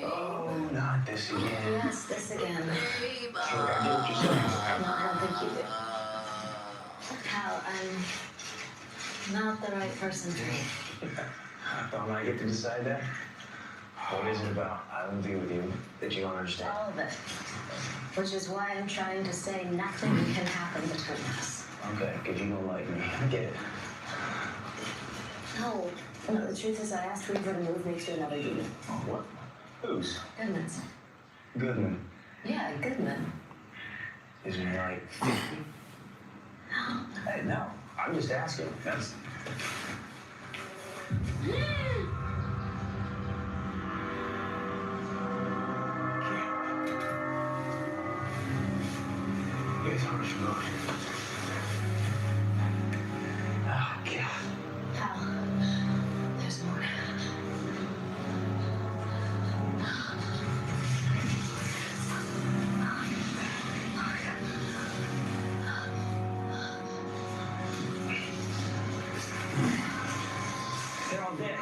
S2: Oh, not this again.
S11: Yes, this again.
S2: Sure, I get what you're saying.
S11: No, I don't think you do. Hal, I'm not the right person for you.
S2: Don't I get to decide that? What is it about I don't deal with you that you don't understand?
S11: All of it. Which is why I'm trying to say nothing can happen between us.
S2: Okay, because you don't like me. I get it.
S11: No, the truth is I asked Weaver to move me to another unit.
S2: Oh, what? Who's?
S11: Goodman's.
S2: Goodman.
S11: Yeah, Goodman.
S2: Isn't he like 50?
S11: No.
S2: Hey, no. I'm just asking. That's... Here's how much more. Oh, God.
S11: Hal, there's more.
S2: They're all dead.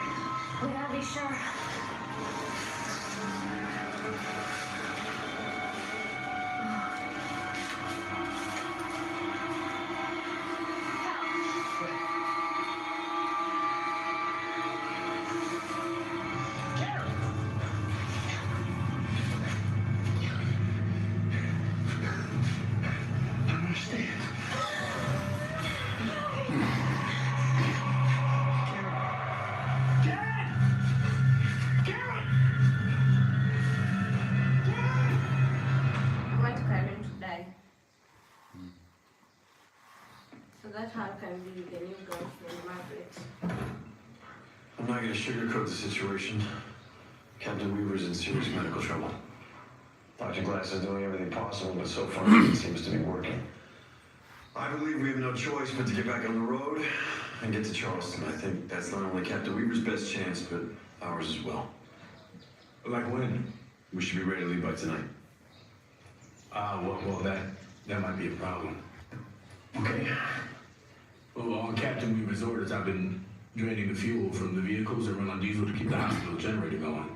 S14: So that's how it can be the new girlfriend, my bitch.
S15: I'm not gonna sugarcoat the situation. Captain Weaver's in serious medical trouble. Dr. Glass is doing everything possible, but so far it seems to be working. I believe we have no choice but to get back on the road and get to Charleston. I think that's not only Captain Weaver's best chance, but ours as well.
S16: Like when?
S15: We should be ready to leave by tonight.
S16: Well, that might be a problem.
S15: Okay.
S16: Well, on Captain Weaver's orders, I've been draining the fuel from the vehicles and run on diesel to keep the hospital generator going.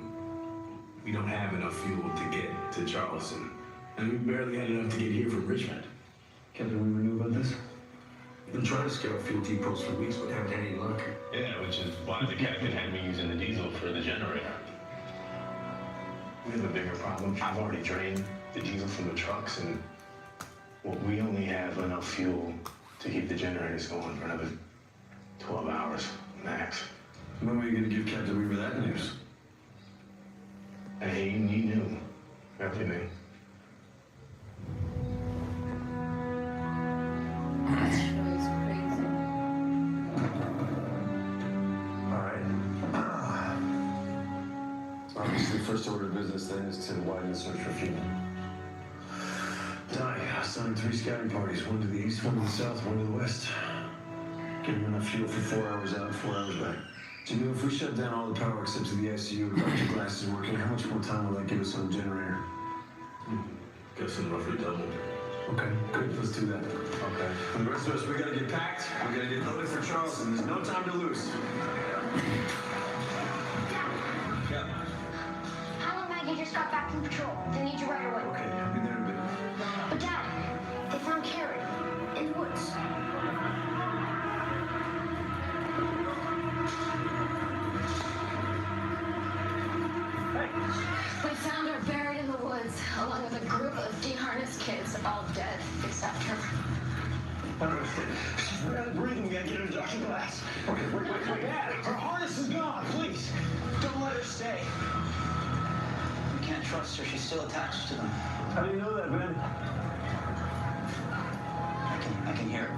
S16: We don't have enough fuel to get to Charleston, and we barely had enough to get here from Richmond.
S15: Captain Weaver knew about this?
S16: We've been trying to scout fuel depots for weeks, but haven't had any luck.
S17: Yeah, which is why the captain had me using the diesel for the generator. We have a bigger problem. I've already drained the diesel from the trucks, and well, we only have enough fuel to keep the generators going for another 12 hours max.
S15: When were you going to give Captain Weaver that news?
S17: Hey, he knew everything.
S14: That show is crazy.
S15: All right. Obviously, first order of business then is to widen the search for fuel. Di, assigned 3 scouting parties, one to the east, one to the south, one to the west. Give them enough fuel for 4 hours out, 4 hours back. Jimmy, if we shut down all the power except to the ICU, Dr. Glass is working, how much more time will that give us on the generator?
S16: Guessing roughly double.
S15: Okay, good, let's do that.
S16: Okay.
S15: And the rest of us, we gotta get packed, we gotta get loaded for Charleston. There's no time to lose. Yeah.
S18: Hal and Maggie just got back from patrol. They need you right away.
S15: Okay, I'll be there in a bit.
S18: But Dad, they found Carrie in the woods.
S19: We found her buried in the woods, along with a group of de-harnessed kids, all dead, except her.
S6: She's barely breathing. We gotta get her to Dr. Glass.
S15: Okay, wait.
S6: Dad, her harness is gone. Please, don't let her stay.
S2: We can't trust her. She's still attached to them.
S15: How do you know that, Ben?
S2: I can hear her.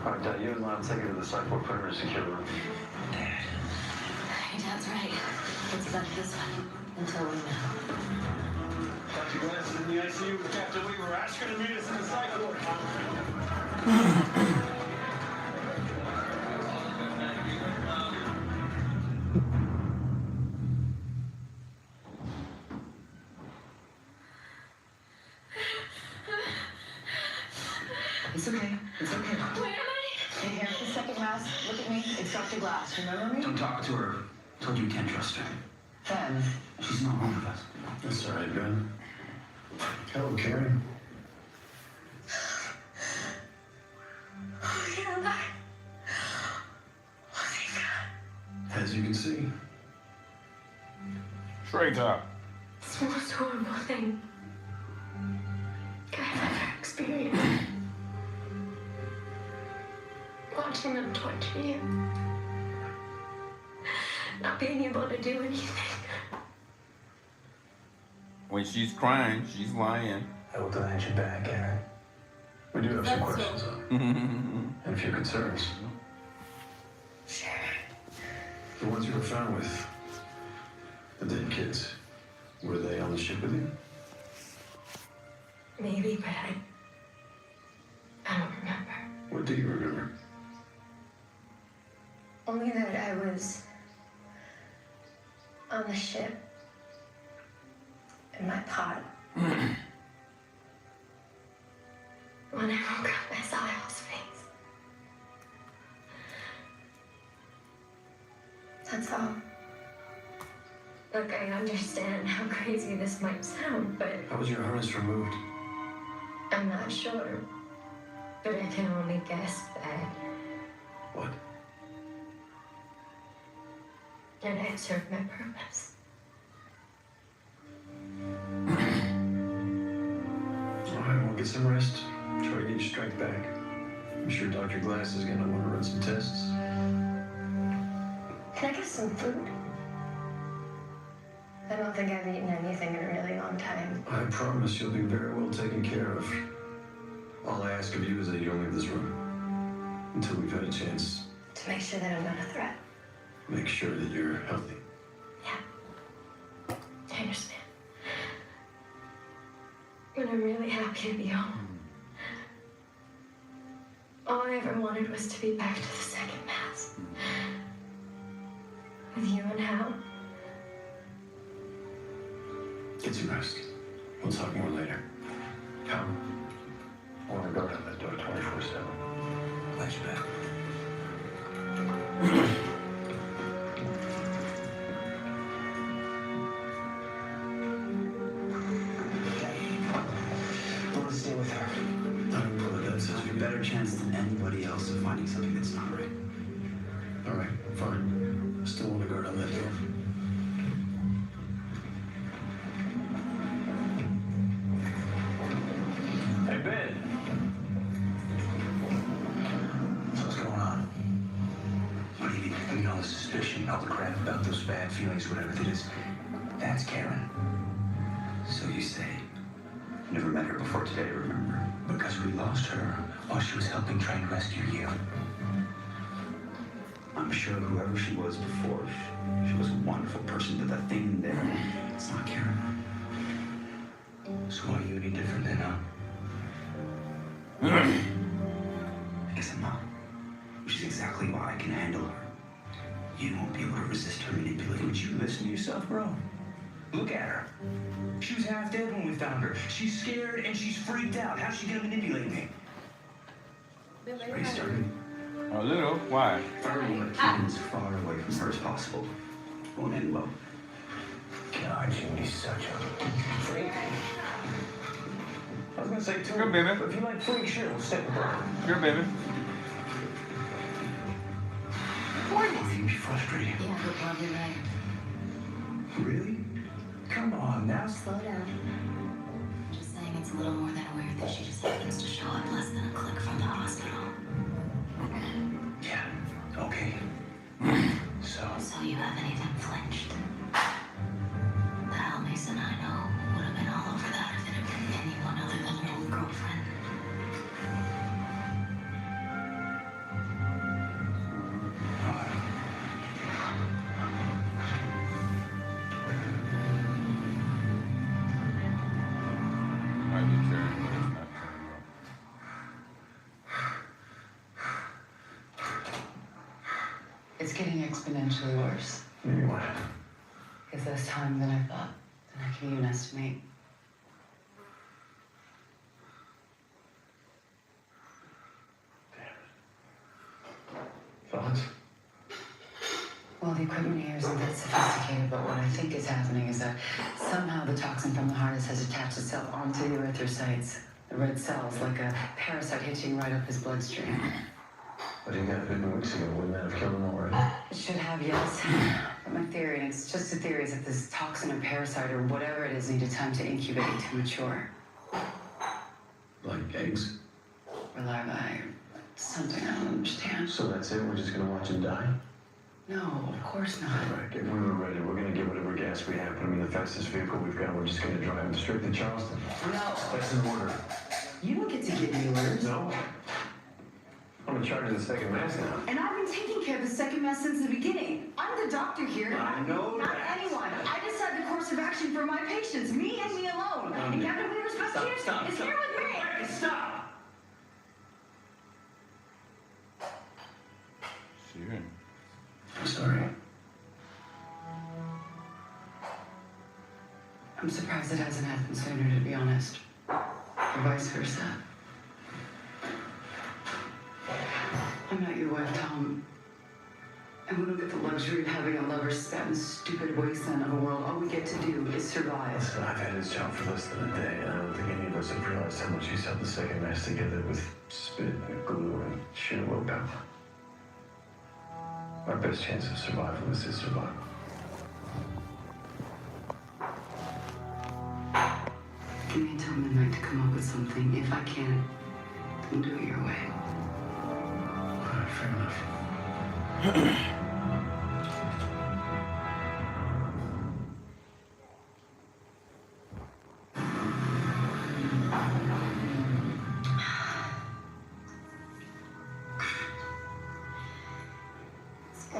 S15: All right, Dad, you and Lon take her to the cyborg perimeter secure room.
S7: Your dad's right. It's like this one until we know.
S6: Dr. Glass is in the ICU with Captain Weaver. Ask her to meet us in the psych ward.
S7: It's okay. It's okay.
S19: Where am I?
S2: In here, the second mask. Look at me. It's Dr. Glass. Remember me?
S6: Don't talk to her. Told you we can't trust her.
S2: Ben,
S6: She's not one of us.
S15: That's all right, Ben. Hello, Karen.
S19: Where am I? Oh, thank God.
S15: As you can see.
S3: Straight up.
S19: It's the most horrible thing I've ever experienced. Watching them torture you. Not being able to do anything.
S3: When she's crying, she's lying.
S15: I will demand you back, Karen. We do have some questions, though. And a few concerns.
S19: Sure.
S15: The ones you were found with, the dead kids, were they on the ship with you?
S19: Maybe, but I don't remember.
S15: What do you remember?
S19: Only that I was on the ship in my pod. When I woke up, I saw Al's face. That's all. Look, I understand how crazy this might sound, but
S15: How was your harness removed?
S19: I'm not sure. But I can only guess that
S15: What?
S19: it served my purpose.
S15: All right, well, get some rest. Try to get your strength back. I'm sure Dr. Glass is going to want to run some tests.
S19: Can I get some food? I don't don't think I've eaten anything in a really long time.
S15: I promise you'll be very well taken care of. All I ask of you is that you don't leave this room until we've had a chance.
S19: To make sure that I'm not a threat.
S15: Make sure that you're healthy.
S19: I understand. But I'm really happy to be home. All I ever wanted was to be back to the second mass. With you and Hal.
S15: Get some rest. We'll talk more later. Come. I want to guard on that door 24/7. Glad you're back.
S2: Stay with her.
S15: I don't know what that says.
S2: You have a better chance than anybody else of finding something that's not right.
S15: All right, fine. Still want to guard on that door.
S2: Hey, Ben. So what's going on? What do you mean? I mean, all the suspicion, all the crap about those bad feelings, whatever it is. That's Karen. So you say. Never met her before today, remember? Because we lost her while she was helping try and rescue you. I'm sure whoever she was before, she was a wonderful person, but that thing in there, it's not Karen. So why are you any different than her? Because I'm not. Which is exactly why I can handle her. You won't be able to resist her manipulating. Would you listen to yourself, bro? Look at her. She was half dead when we found her. She's scared and she's freaked out. How's she gonna manipulate me? Restarting.
S3: A little. Why?
S2: If I want to keep as far away from her as possible, won't end well. God, Jimmy's such a freak. I was gonna say too.
S3: Good, baby.
S2: But if you like freak, sure, we'll stick with her.
S3: Good, baby.
S2: Why would you be frustrated?
S7: Yeah, you're probably right.
S2: Really? Come on now.
S7: Slow down. Just saying it's a little more than weird that she just happens to show up less than a click from the hospital.
S2: Yeah, okay.
S7: So you haven't even flinched. The Hal Mason I know would have been all over that if it had been anyone other than your old girlfriend.
S3: Might be true, but it's not
S7: It's getting exponentially worse.
S15: Maybe what?
S7: It's less time than I thought, than I can even estimate.
S15: Thoughts?
S7: Well, the equipment here isn't that sophisticated, but what I think is happening is that somehow the toxin from the harness has attached itself onto the erythrocytes, the red cells, like a parasite hitching right up his bloodstream.
S15: But he got bitten weeks ago. Wouldn't that have killed him already?
S7: It should have, yes. But my theory, and it's just a theory, is that this toxin or parasite or whatever it is needed time to incubate, to mature.
S15: Like eggs?
S7: Or larvae, or something I don't understand.
S15: So that's it? We're just gonna watch him die?
S7: No, of course not.
S15: All right, when we're ready, we're gonna get whatever gas we have, put him in the fastest vehicle we've got. We're just gonna drive him straight to Charleston.
S7: No.
S15: That's an order.
S7: You don't get to give me orders.
S15: No. I'm in charge of the second mass now.
S7: And I've been taking care of the second mass since the beginning. I'm the doctor here.
S15: I know
S7: Not
S15: that.
S7: anyone. I decide the course of action for my patients. Me and me alone. And Captain Weaver's best chance is here with me.
S2: Hey, stop!
S3: Sure.
S2: I'm sorry.
S7: I'm surprised it hasn't happened sooner, to be honest. Or vice versa. I'm not your wife, Tom. And we don't get the luxury of having a lover spat in the stupid wasteland of a world. All we get to do is survive.
S15: Listen, I've had his job for less than a day, and I don't think any of us have realized how much he's held the second mass together with spit and glue and sheer willpower. Our best chance of survival is his survival.
S7: Give me until midnight to come up with something. If I can't, then do it your way.
S15: All right, fair enough.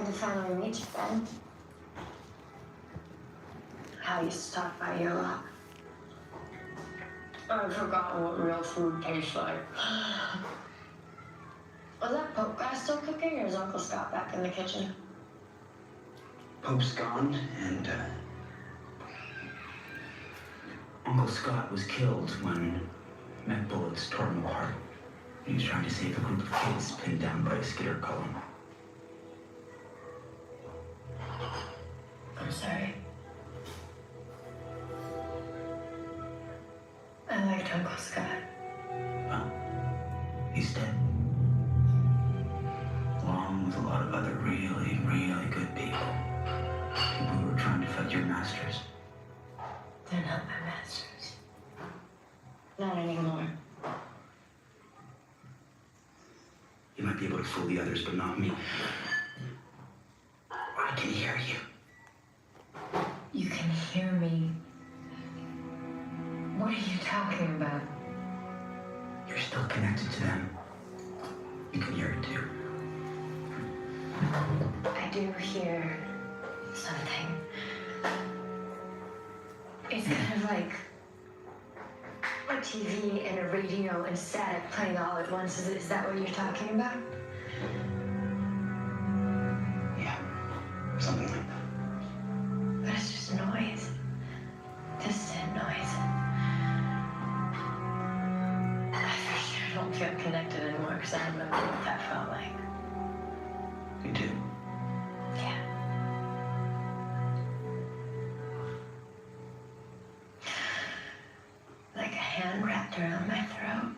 S19: to finally meet you, Ben. Hal used to talk about you a lot. I've forgotten what real food tastes like. Was that Pope guy still cooking, or is Uncle Scott back in the kitchen?
S2: Pope's gone, and Uncle Scott was killed when mech bullets tore him apart. He was trying to save a group of kids pinned down by a skitter column.
S19: I'm sorry. I liked Uncle Scott.
S2: Well, he's dead. Along with a lot of other really, really good people. People who were trying to fight your masters.
S19: They're not my masters. Not anymore.
S2: You might be able to fool the others, but not me. I can hear you.
S19: You can hear me. What are you talking about?
S2: You're still connected to them. You can hear it too.
S19: I do hear something. It's kind of like a TV and a radio and static playing all at once. Is that what you're talking about?
S2: Yeah, something like that.
S19: But it's just noise. Distant noise. I for sure don't feel connected anymore because I remember what that felt like.
S2: You do?
S19: Yeah. Like a hand wrapped around my throat.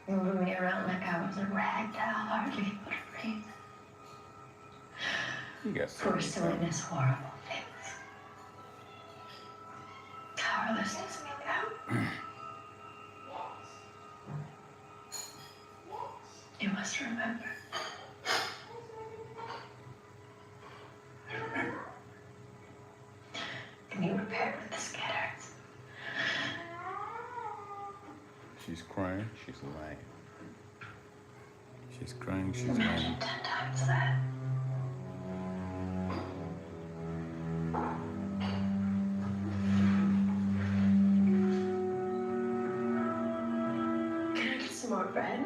S19: Moving me around like I was a rag doll, hardly able to breathe.
S3: You got
S19: Forced to witness horrible things. Powerless to speak out. You must remember.
S2: I remember.
S19: And you were paired with the skitters.
S3: She's crying, she's lying. She's crying, she's lying.
S19: Imagine 10 times that. Can I get some more bread?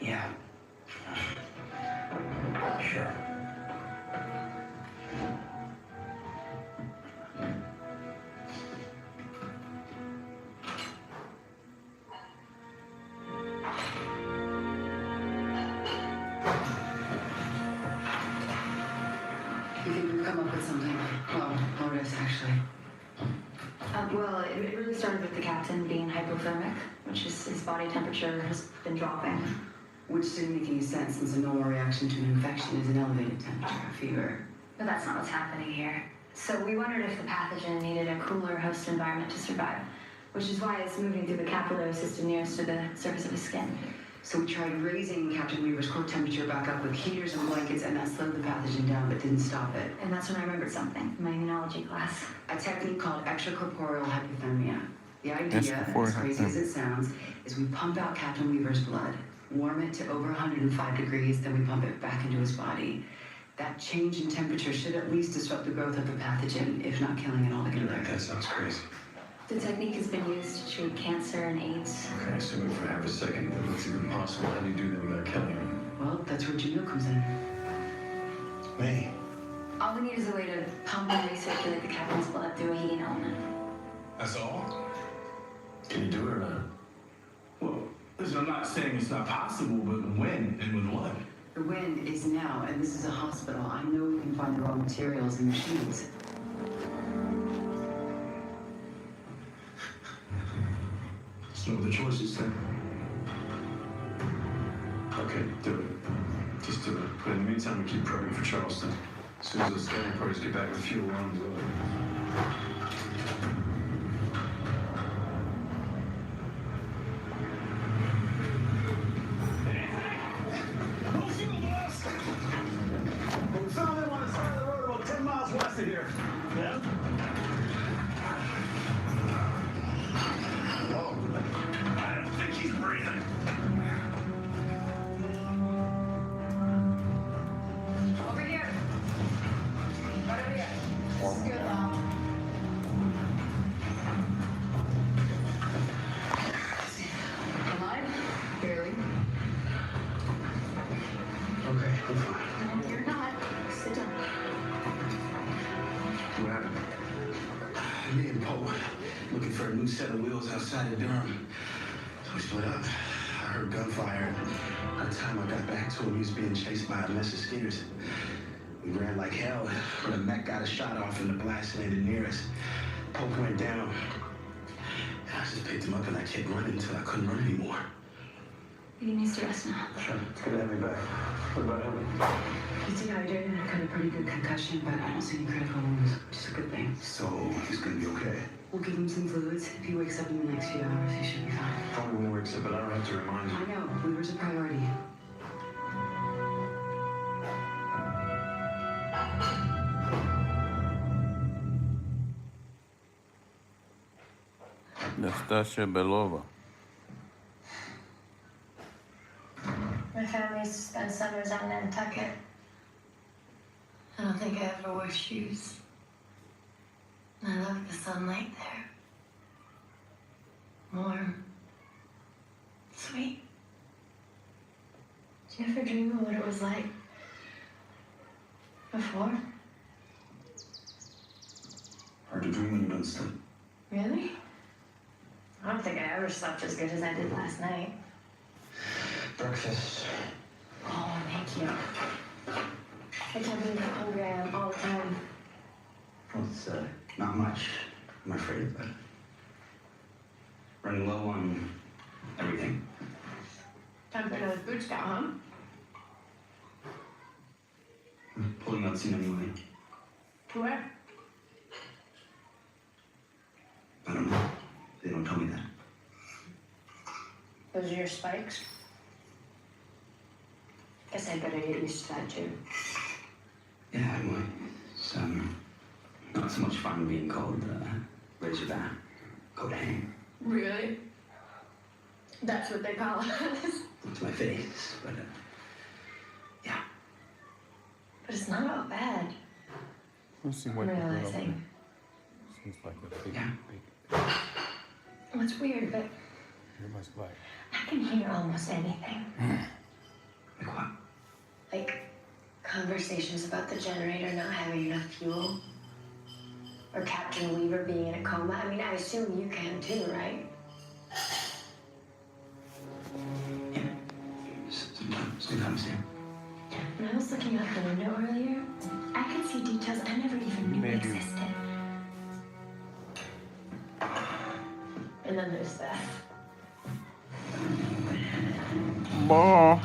S2: Yeah. Sure.
S7: You think we've come up with something? Well, Lotus, actually.
S20: Well, it really started with the captain being hypothermic, which is his body temperature has been dropping.
S7: Which didn't make any sense since a normal reaction to an infection is an elevated temperature, a fever.
S20: But that's not what's happening here. So we wondered if the pathogen needed a cooler host environment to survive, which is why it's moving through the capillary system nearest to the surface of his skin.
S7: So we tried raising Captain Weaver's core temperature back up with heaters and blankets, and that slowed the pathogen down but didn't stop it.
S20: And that's when I remembered something in my immunology class.
S7: A technique called extracorporeal hypothermia. The idea,
S3: Extracorporeal
S7: as crazy as it sounds, is we pump out Captain Weaver's blood, warm it to over 105 degrees, then we pump it back into his body. That change in temperature should at least disrupt the growth of the pathogen, if not killing it altogether.
S15: That sounds crazy.
S20: The technique has been used to treat cancer and AIDS.
S15: Okay, assuming for half a second that looks even possible, how do you do that without killing him?
S7: Well, that's where Jamil comes in.
S15: Me?
S20: All we need is a way to pump and recirculate the captain's blood through a heating element.
S16: That's all?
S15: Can you do it or not?
S16: Well, listen, I'm not saying it's not possible, but when and with what?
S7: The wind is now, and this is a hospital. I know we can find the raw materials and machines.
S16: There's no other choices then.
S15: Okay, do it. Just do it. But in the meantime, we keep prepping for Charleston. As soon as the scanning parties get back with fuel, we're on the road.
S6: We found them on the side of the road about 10 miles west of here. Yeah?
S9: I'm fine.
S19: No, you're not. Sit down.
S9: What happened? Me and Poe looking for a new set of wheels outside of Durham. So we split up. I heard gunfire. By the time I got back to him, he was being chased by a mess of skiers. We ran like hell, but a mech got a shot off and the blast landed near us. Pope went down. I just picked him up and I kept running until I couldn't run anymore.
S20: He needs to rest now.
S9: Sure, it's good to have me back. What about him?
S7: He's dehydrated and got a pretty good concussion, but I don't see any critical wounds, which is a good thing.
S9: So, he's gonna be okay?
S7: We'll give him some fluids. If he wakes up in the next few hours, he should be fine.
S15: Probably when he wakes up, but I don't have to remind
S7: I
S15: you.
S7: know. Weaver's a priority.
S3: Nastasia Belova.
S19: My family used to spend summers on Nantucket. I don't think I ever wore shoes. I love the sunlight there. Warm. Sweet. Did you ever dream of what it was like before?
S9: Hard to dream when you don't sleep.
S19: Really? I don't think I ever slept as good as I did last night.
S9: Breakfast.
S19: Oh, thank you. I can't believe how hungry I am all the time.
S9: Well, it's not much, I'm afraid, but running low on everything.
S19: Time for another food scout, huh?
S9: I'm pulling out some money.
S19: To where?
S9: I don't know. They don't tell me that.
S19: Those are your spikes? Guess I better get used to that too.
S9: Yeah, I might. It's not so much fun being called Razorback, coat hang.
S19: Really? That's what they call us.
S9: To my face, but yeah.
S19: But it's not all bad.
S3: Let's see
S19: I'm
S3: what
S19: realizing.
S3: Seems like a big,
S9: Yeah.
S3: big.
S19: It's weird, but
S3: Everybody's black.
S19: I can hear almost anything.
S9: Like what?
S19: Like conversations about the generator not having enough fuel. Or Captain Weaver being in a coma. I mean, I assume you can too, right?
S9: Yeah. Sometimes, yeah.
S19: When I was looking out the window earlier, I could see details I never even knew existed. And then there's that.
S3: Ball.